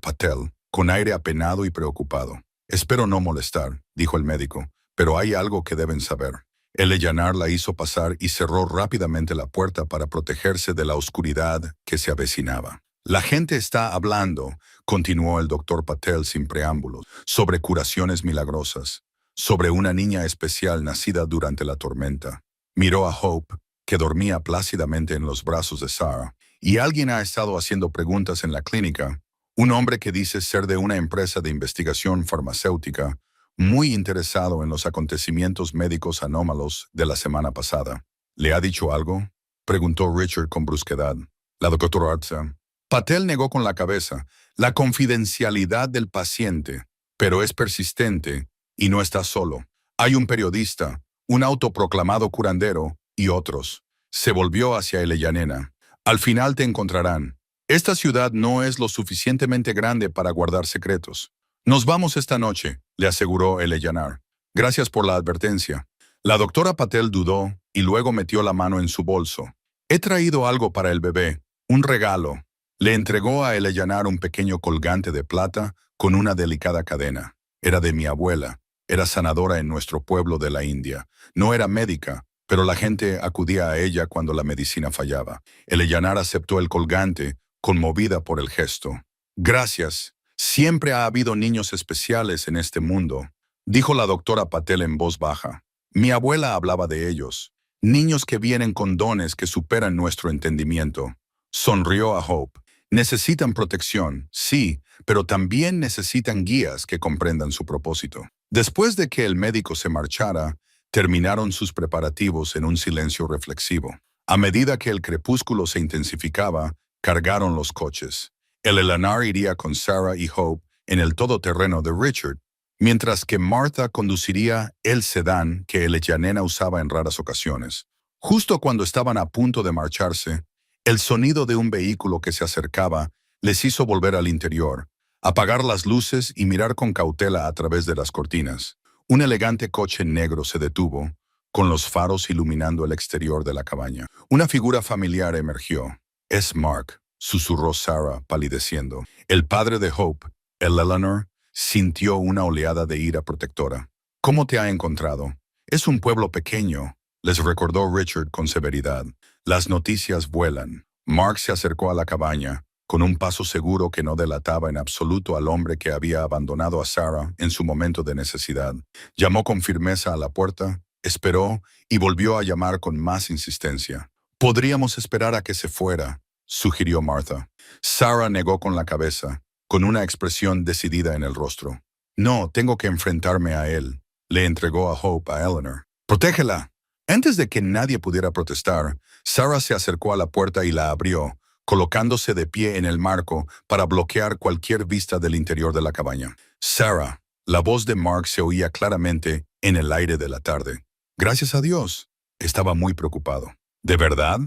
Patel, con aire apenado y preocupado. «Espero no molestar», dijo el médico, «pero hay algo que deben saber». Eleyanor la hizo pasar y cerró rápidamente la puerta para protegerse de la oscuridad que se avecinaba. «La gente está hablando», continuó el doctor Patel sin preámbulos, «sobre curaciones milagrosas, sobre una niña especial nacida durante la tormenta». Miró a Hope, que dormía plácidamente en los brazos de Sarah. «Y alguien ha estado haciendo preguntas en la clínica. Un hombre que dice ser de una empresa de investigación farmacéutica, muy interesado en los acontecimientos médicos anómalos de la semana pasada. ¿Le ha dicho algo?», preguntó Richard con brusquedad. La doctora Arza. Patel negó con la cabeza. «La confidencialidad del paciente, pero es persistente y no está solo. Hay un periodista, un autoproclamado curandero y otros». Se volvió hacia Eleyanena. «Al final te encontrarán. Esta ciudad no es lo suficientemente grande para guardar secretos». «Nos vamos esta noche», le aseguró Eleyanor. «Gracias por la advertencia». La doctora Patel dudó y luego metió la mano en su bolso. «He traído algo para el bebé, un regalo». Le entregó a Eleyanor un pequeño colgante de plata con una delicada cadena. «Era de mi abuela. Era sanadora en nuestro pueblo de la India. No era médica, pero la gente acudía a ella cuando la medicina fallaba». Eleyanor aceptó el colgante, conmovida por el gesto. «Gracias. Siempre ha habido niños especiales en este mundo», dijo la doctora Patel en voz baja. «Mi abuela hablaba de ellos. Niños que vienen con dones que superan nuestro entendimiento». Sonrió a Hope. «Necesitan protección, sí, pero también necesitan guías que comprendan su propósito». Después de que el médico se marchara, terminaron sus preparativos en un silencio reflexivo. A medida que el crepúsculo se intensificaba, cargaron los coches. Eleanor iría con Sarah y Hope en el todoterreno de Richard, mientras que Martha conduciría el sedán que Eleyanena usaba en raras ocasiones. Justo cuando estaban a punto de marcharse, el sonido de un vehículo que se acercaba les hizo volver al interior, apagar las luces y mirar con cautela a través de las cortinas. Un elegante coche negro se detuvo, con los faros iluminando el exterior de la cabaña. Una figura familiar emergió. «Es Mark», susurró Sarah, palideciendo. El padre de Hope, Eleanor, sintió una oleada de ira protectora. «¿Cómo te ha encontrado?» «Es un pueblo pequeño», les recordó Richard con severidad. «Las noticias vuelan». Mark se acercó a la cabaña, con un paso seguro que no delataba en absoluto al hombre que había abandonado a Sarah en su momento de necesidad. Llamó con firmeza a la puerta, esperó y volvió a llamar con más insistencia. «Podríamos esperar a que se fuera», sugirió Martha. Sarah negó con la cabeza, con una expresión decidida en el rostro. «No, tengo que enfrentarme a él», le entregó a Hope a Eleanor. «Protégela». Antes de que nadie pudiera protestar, Sarah se acercó a la puerta y la abrió, colocándose de pie en el marco para bloquear cualquier vista del interior de la cabaña. «Sarah», la voz de Mark se oía claramente en el aire de la tarde. «Gracias a Dios». Estaba muy preocupado. «¿De verdad?»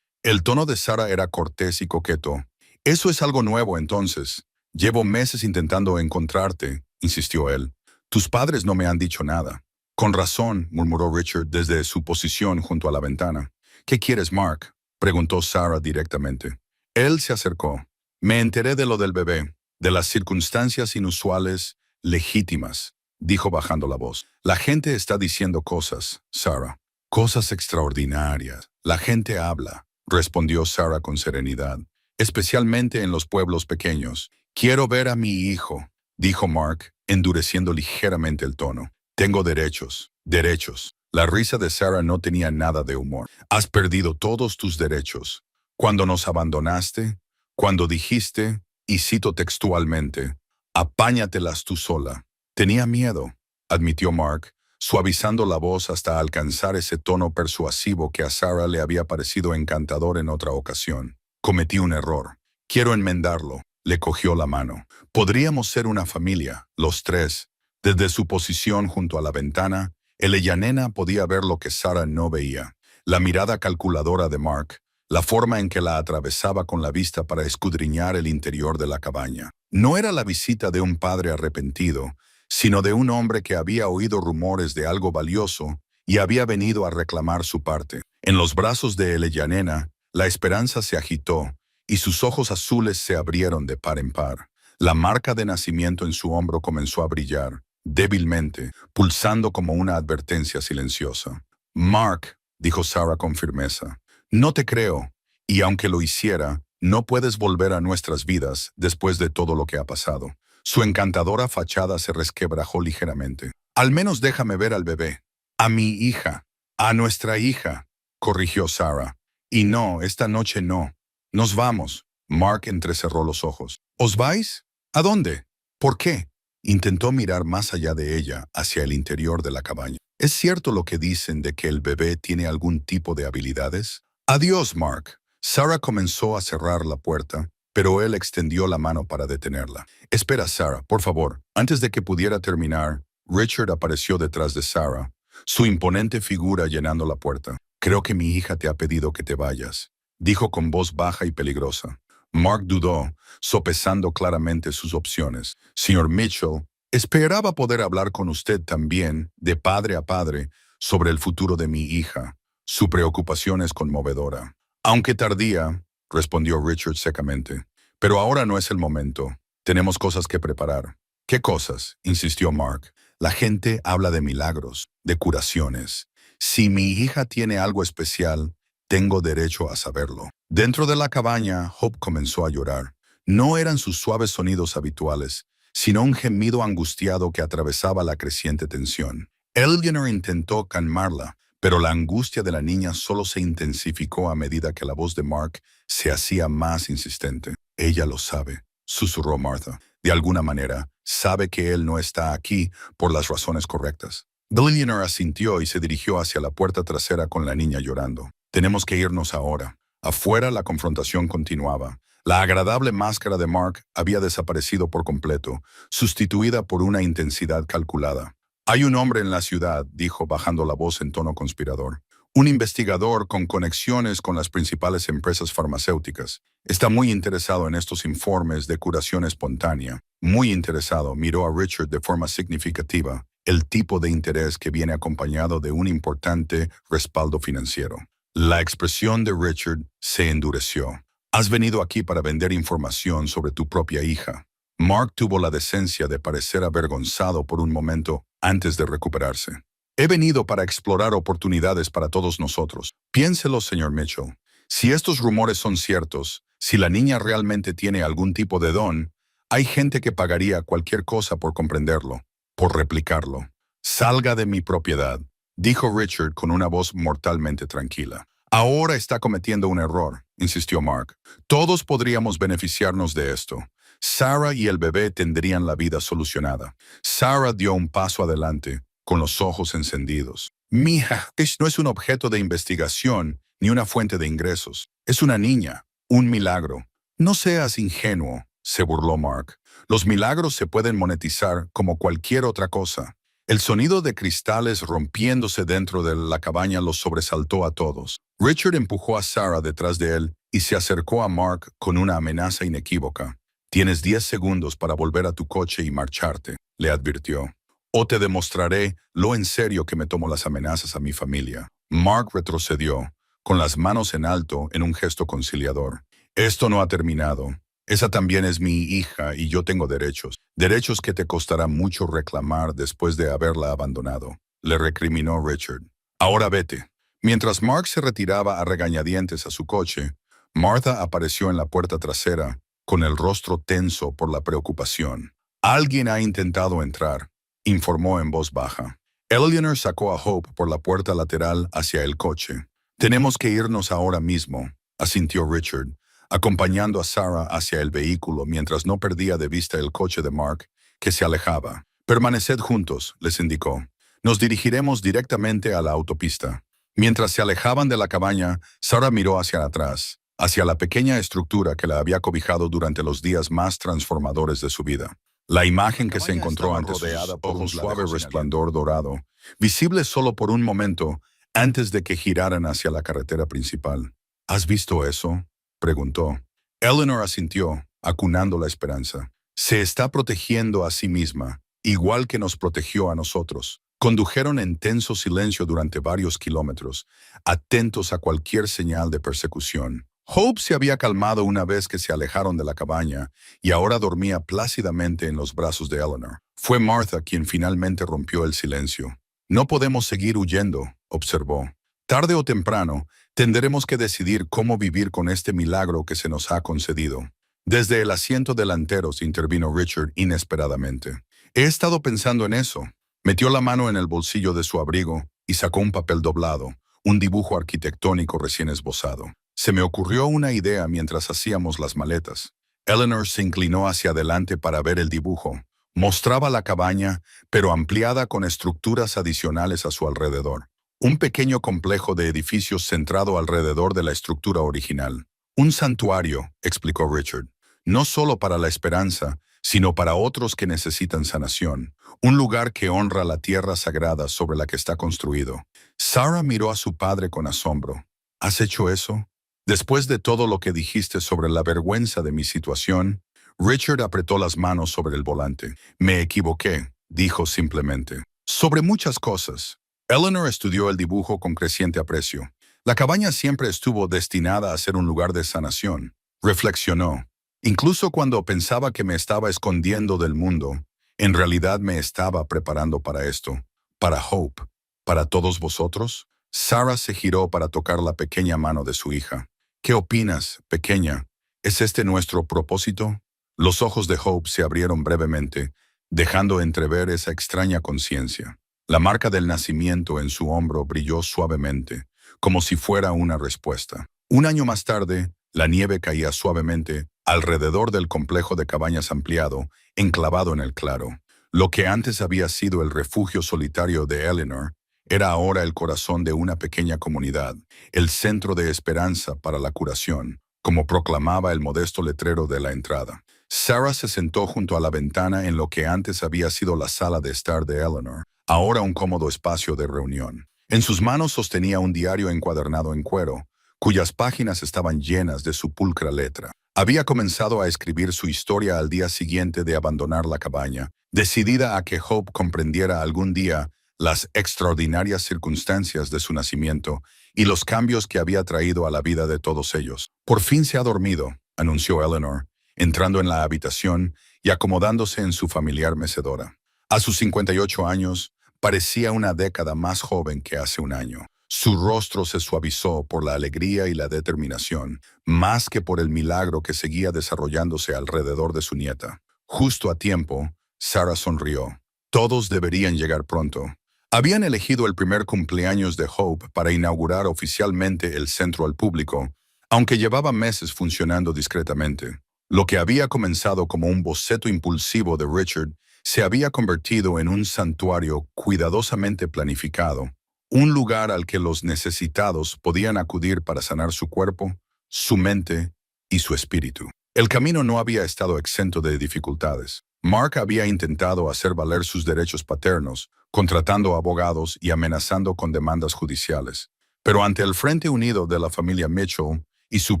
El tono de Sarah era cortés y coqueto. «Eso es algo nuevo entonces. Llevo meses intentando encontrarte», insistió él. «Tus padres no me han dicho nada». «Con razón», murmuró Richard desde su posición junto a la ventana. «¿Qué quieres, Mark?», preguntó Sarah directamente. Él se acercó. «Me enteré de lo del bebé, de las circunstancias inusuales, legítimas», dijo bajando la voz. «La gente está diciendo cosas, Sarah. Cosas extraordinarias. La gente habla», respondió Sarah con serenidad. «Especialmente en los pueblos pequeños. Quiero ver a mi hijo», dijo Mark, endureciendo ligeramente el tono. Tengo derechos. Derechos. La risa de Sarah no tenía nada de humor. Has perdido todos tus derechos. Cuando nos abandonaste, cuando dijiste, y cito textualmente, apáñatelas tú sola. Tenía miedo, admitió Mark, suavizando la voz hasta alcanzar ese tono persuasivo que a Sarah le había parecido encantador en otra ocasión. Cometí un error. Quiero enmendarlo. Le cogió la mano. Podríamos ser una familia, los tres. Desde su posición junto a la ventana, Eleyanena podía ver lo que Sarah no veía. La mirada calculadora de Mark, la forma en que la atravesaba con la vista para escudriñar el interior de la cabaña. No era la visita de un padre arrepentido, sino de un hombre que había oído rumores de algo valioso y había venido a reclamar su parte. En los brazos de Eleyanena, la esperanza se agitó y sus ojos azules se abrieron de par en par. La marca de nacimiento en su hombro comenzó a brillar, débilmente, pulsando como una advertencia silenciosa. «Mark», dijo Sarah con firmeza, «no te creo, y aunque lo hiciera, no puedes volver a nuestras vidas después de todo lo que ha pasado». Su encantadora fachada se resquebrajó ligeramente. «Al menos déjame ver al bebé». «A mi hija». «A nuestra hija», corrigió Sarah. «Y no, esta noche no. Nos vamos». Mark entrecerró los ojos. «¿Os vais? ¿A dónde? ¿Por qué?» Intentó mirar más allá de ella, hacia el interior de la cabaña. ¿Es cierto lo que dicen de que el bebé tiene algún tipo de habilidades? «Adiós, Mark». Sarah comenzó a cerrar la puerta, pero él extendió la mano para detenerla. «Espera, Sarah, por favor». Antes de que pudiera terminar, Richard apareció detrás de Sarah, su imponente figura llenando la puerta. «Creo que mi hija te ha pedido que te vayas», dijo con voz baja y peligrosa. Mark dudó, sopesando claramente sus opciones. «Señor Mitchell, esperaba poder hablar con usted también, de padre a padre, sobre el futuro de mi hija. Su preocupación es conmovedora». «Aunque tardía», respondió Richard secamente. «Pero ahora no es el momento. Tenemos cosas que preparar». «¿Qué cosas?», insistió Mark. «La gente habla de milagros, de curaciones. Si mi hija tiene algo especial, tengo derecho a saberlo». Dentro de la cabaña, Hope comenzó a llorar. No eran sus suaves sonidos habituales, sino un gemido angustiado que atravesaba la creciente tensión. Eleanor intentó calmarla, pero la angustia de la niña solo se intensificó a medida que la voz de Mark se hacía más insistente. «Ella lo sabe», susurró Martha. «De alguna manera, sabe que él no está aquí por las razones correctas». Eleanor asintió y se dirigió hacia la puerta trasera con la niña llorando. «Tenemos que irnos ahora». Afuera la confrontación continuaba. La agradable máscara de Mark había desaparecido por completo, sustituida por una intensidad calculada. «Hay un hombre en la ciudad», dijo bajando la voz en tono conspirador. «Un investigador con conexiones con las principales empresas farmacéuticas. Está muy interesado en estos informes de curación espontánea». Muy interesado, miró a Richard de forma significativa, el tipo de interés que viene acompañado de un importante respaldo financiero. La expresión de Richard se endureció. «Has venido aquí para vender información sobre tu propia hija». Mark tuvo la decencia de parecer avergonzado por un momento antes de recuperarse. «He venido para explorar oportunidades para todos nosotros. Piénselo, señor Mitchell. Si estos rumores son ciertos, si la niña realmente tiene algún tipo de don, hay gente que pagaría cualquier cosa por comprenderlo, por replicarlo». «Salga de mi propiedad», dijo Richard con una voz mortalmente tranquila. «Ahora está cometiendo un error», insistió Mark. «Todos podríamos beneficiarnos de esto. Sarah y el bebé tendrían la vida solucionada». Sarah dio un paso adelante, con los ojos encendidos. «Mi hija no es un objeto de investigación ni una fuente de ingresos. Es una niña, un milagro». «No seas ingenuo», se burló Mark. «Los milagros se pueden monetizar como cualquier otra cosa». El sonido de cristales rompiéndose dentro de la cabaña los sobresaltó a todos. Richard empujó a Sarah detrás de él y se acercó a Mark con una amenaza inequívoca. «Tienes 10 segundos para volver a tu coche y marcharte», le advirtió. «O te demostraré lo en serio que me tomo las amenazas a mi familia». Mark retrocedió, con las manos en alto en un gesto conciliador. «Esto no ha terminado. Esa también es mi hija y yo tengo derechos. Derechos que te costará mucho reclamar después de haberla abandonado», le recriminó Richard. «Ahora vete». Mientras Mark se retiraba a regañadientes a su coche, Martha apareció en la puerta trasera, con el rostro tenso por la preocupación. «Alguien ha intentado entrar», informó en voz baja. Eleanor sacó a Hope por la puerta lateral hacia el coche. «Tenemos que irnos ahora mismo», asintió Richard, acompañando a Sarah hacia el vehículo mientras no perdía de vista el coche de Mark, que se alejaba. «Permaneced juntos», les indicó. «Nos dirigiremos directamente a la autopista». Mientras se alejaban de la cabaña, Sarah miró hacia atrás, hacia la pequeña estructura que la había cobijado durante los días más transformadores de su vida. La imagen que se encontró ante sus ojos, un suave resplandor dorado, visible solo por un momento antes de que giraran hacia la carretera principal. «¿Has visto eso?», preguntó. Eleanor asintió, acunando la esperanza. «Se está protegiendo a sí misma, igual que nos protegió a nosotros». Condujeron en tenso silencio durante varios kilómetros, atentos a cualquier señal de persecución. Hope se había calmado una vez que se alejaron de la cabaña y ahora dormía plácidamente en los brazos de Eleanor. Fue Martha quien finalmente rompió el silencio. «No podemos seguir huyendo», observó. «Tarde o temprano, tendremos que decidir cómo vivir con este milagro que se nos ha concedido». Desde el asiento delantero se intervino Richard inesperadamente. «He estado pensando en eso». Metió la mano en el bolsillo de su abrigo y sacó un papel doblado, un dibujo arquitectónico recién esbozado. «Se me ocurrió una idea mientras hacíamos las maletas». Eleanor se inclinó hacia adelante para ver el dibujo. Mostraba la cabaña, pero ampliada con estructuras adicionales a su alrededor. Un pequeño complejo de edificios centrado alrededor de la estructura original. «Un santuario», explicó Richard. «No solo para la esperanza, sino para otros que necesitan sanación. Un lugar que honra la tierra sagrada sobre la que está construido». Sarah miró a su padre con asombro. «¿Has hecho eso? Después de todo lo que dijiste sobre la vergüenza de mi situación». Richard apretó las manos sobre el volante. «Me equivoqué», dijo simplemente. «Sobre muchas cosas». Eleanor estudió el dibujo con creciente aprecio. «La cabaña siempre estuvo destinada a ser un lugar de sanación», reflexionó. «Incluso cuando pensaba que me estaba escondiendo del mundo, en realidad me estaba preparando para esto, para Hope, para todos vosotros». Sarah se giró para tocar la pequeña mano de su hija. «¿Qué opinas, pequeña? ¿Es este nuestro propósito?». Los ojos de Hope se abrieron brevemente, dejando entrever esa extraña conciencia. La marca del nacimiento en su hombro brilló suavemente, como si fuera una respuesta. Un año más tarde, la nieve caía suavemente alrededor del complejo de cabañas ampliado, enclavado en el claro. Lo que antes había sido el refugio solitario de Eleanor, era ahora el corazón de una pequeña comunidad, el centro de esperanza para la curación, como proclamaba el modesto letrero de la entrada. Sarah se sentó junto a la ventana en lo que antes había sido la sala de estar de Eleanor, ahora un cómodo espacio de reunión. En sus manos sostenía un diario encuadernado en cuero, cuyas páginas estaban llenas de su pulcra letra. Había comenzado a escribir su historia al día siguiente de abandonar la cabaña, decidida a que Hope comprendiera algún día las extraordinarias circunstancias de su nacimiento y los cambios que había traído a la vida de todos ellos. «Por fin se ha dormido», anunció Eleanor, entrando en la habitación y acomodándose en su familiar mecedora. A sus 58 años, parecía una década más joven que hace un año. Su rostro se suavizó por la alegría y la determinación, más que por el milagro que seguía desarrollándose alrededor de su nieta. Justo a tiempo, Sarah sonrió. Todos deberían llegar pronto. Habían elegido el primer cumpleaños de Hope para inaugurar oficialmente el centro al público, aunque llevaba meses funcionando discretamente. Lo que había comenzado como un boceto impulsivo de Richard se había convertido en un santuario cuidadosamente planificado, un lugar al que los necesitados podían acudir para sanar su cuerpo, su mente y su espíritu. El camino no había estado exento de dificultades. Mark había intentado hacer valer sus derechos paternos, contratando abogados y amenazando con demandas judiciales. Pero ante el Frente Unido de la familia Mitchell y su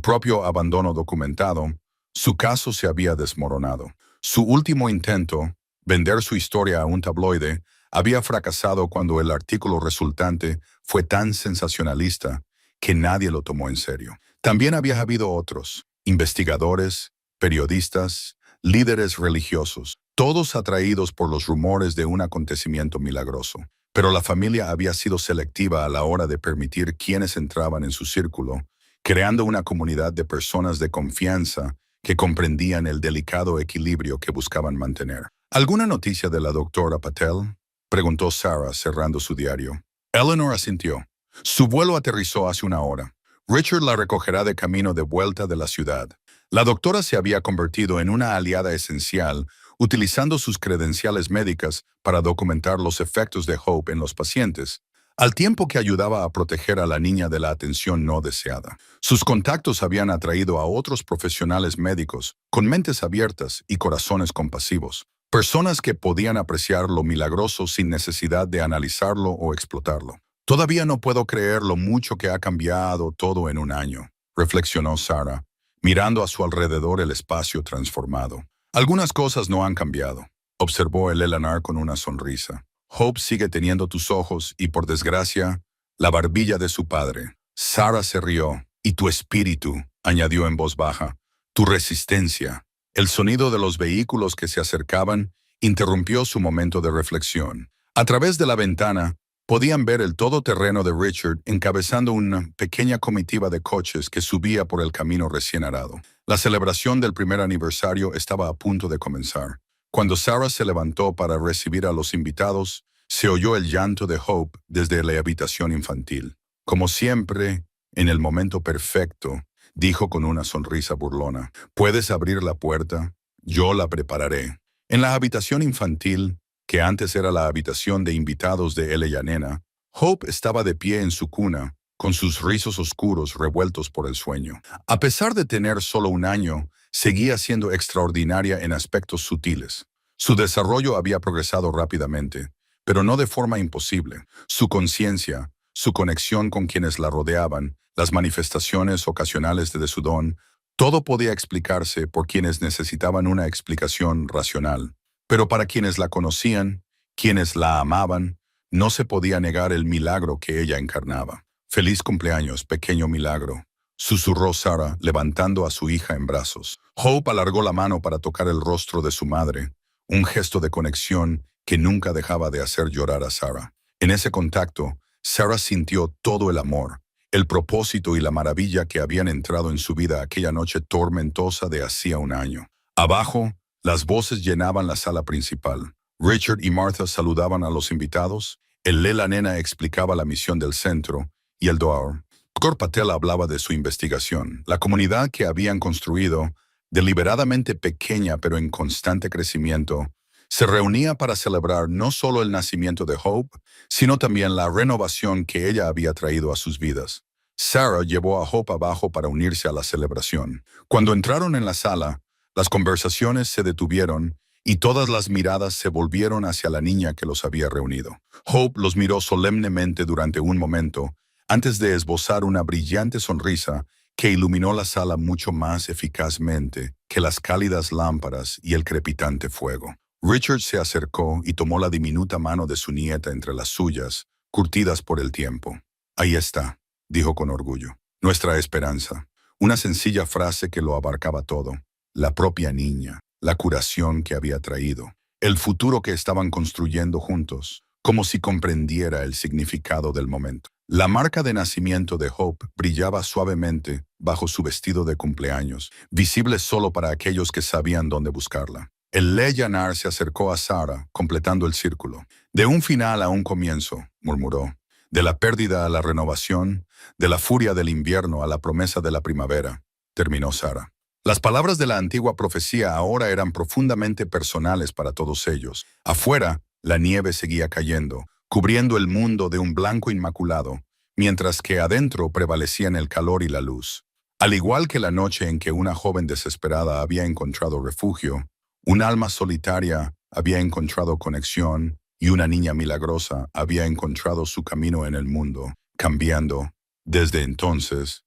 propio abandono documentado, su caso se había desmoronado. Su último intento, vender su historia a un tabloide, había fracasado cuando el artículo resultante fue tan sensacionalista que nadie lo tomó en serio. También había habido otros, investigadores, periodistas, líderes religiosos, todos atraídos por los rumores de un acontecimiento milagroso. Pero la familia había sido selectiva a la hora de permitir quienes entraban en su círculo, creando una comunidad de personas de confianza que comprendían el delicado equilibrio que buscaban mantener. ¿Alguna noticia de la doctora Patel?, preguntó Sarah, cerrando su diario. Eleanor asintió. Su vuelo aterrizó hace una hora. Richard la recogerá de camino de vuelta de la ciudad. La doctora se había convertido en una aliada esencial, utilizando sus credenciales médicas para documentar los efectos de Hope en los pacientes, al tiempo que ayudaba a proteger a la niña de la atención no deseada. Sus contactos habían atraído a otros profesionales médicos, con mentes abiertas y corazones compasivos, personas que podían apreciar lo milagroso sin necesidad de analizarlo o explotarlo. Todavía no puedo creer lo mucho que ha cambiado todo en un año, reflexionó Sarah, mirando a su alrededor el espacio transformado. Algunas cosas no han cambiado, observó Eleanor con una sonrisa. Hope sigue teniendo tus ojos y, por desgracia, la barbilla de su padre. Sarah se rió. Y tu espíritu, añadió en voz baja, tu resistencia. El sonido de los vehículos que se acercaban interrumpió su momento de reflexión. A través de la ventana, podían ver el todoterreno de Richard encabezando una pequeña comitiva de coches que subía por el camino recién arado. La celebración del primer aniversario estaba a punto de comenzar. Cuando Sarah se levantó para recibir a los invitados, se oyó el llanto de Hope desde la habitación infantil. Como siempre, en el momento perfecto, dijo con una sonrisa burlona, «¿Puedes abrir la puerta? Yo la prepararé». En la habitación infantil, que antes era la habitación de invitados de ella y la nena, Hope estaba de pie en su cuna, con sus rizos oscuros revueltos por el sueño. A pesar de tener solo un año, seguía siendo extraordinaria en aspectos sutiles. Su desarrollo había progresado rápidamente, pero no de forma imposible. Su conciencia, su conexión con quienes la rodeaban, las manifestaciones ocasionales de su don, todo podía explicarse por quienes necesitaban una explicación racional. Pero para quienes la conocían, quienes la amaban, no se podía negar el milagro que ella encarnaba. «Feliz cumpleaños, pequeño milagro», susurró Sarah, levantando a su hija en brazos. Hope alargó la mano para tocar el rostro de su madre, un gesto de conexión que nunca dejaba de hacer llorar a Sarah. En ese contacto, Sarah sintió todo el amor, el propósito y la maravilla que habían entrado en su vida aquella noche tormentosa de hacía un año. Abajo, las voces llenaban la sala principal. Richard y Martha saludaban a los invitados, el Lela Nena explicaba la misión del centro, y el Dr. Patel hablaba de su investigación. La comunidad que habían construido, deliberadamente pequeña pero en constante crecimiento, se reunía para celebrar no solo el nacimiento de Hope, sino también la renovación que ella había traído a sus vidas. Sarah llevó a Hope abajo para unirse a la celebración. Cuando entraron en la sala, las conversaciones se detuvieron y todas las miradas se volvieron hacia la niña que los había reunido. Hope los miró solemnemente durante un momento, antes de esbozar una brillante sonrisa que iluminó la sala mucho más eficazmente que las cálidas lámparas y el crepitante fuego. Richard se acercó y tomó la diminuta mano de su nieta entre las suyas, curtidas por el tiempo. «Ahí está», dijo con orgullo, «nuestra esperanza». Una sencilla frase que lo abarcaba todo. La propia niña, la curación que había traído, el futuro que estaban construyendo juntos, como si comprendiera el significado del momento. La marca de nacimiento de Hope brillaba suavemente bajo su vestido de cumpleaños, visible solo para aquellos que sabían dónde buscarla. El Leyanar se acercó a Sarah, completando el círculo. «De un final a un comienzo», murmuró. «De la pérdida a la renovación, de la furia del invierno a la promesa de la primavera», terminó Sarah. Las palabras de la antigua profecía ahora eran profundamente personales para todos ellos. Afuera, la nieve seguía cayendo, cubriendo el mundo de un blanco inmaculado, mientras que adentro prevalecían el calor y la luz. Al igual que la noche en que una joven desesperada había encontrado refugio, un alma solitaria había encontrado conexión y una niña milagrosa había encontrado su camino en el mundo, cambiando, desde entonces,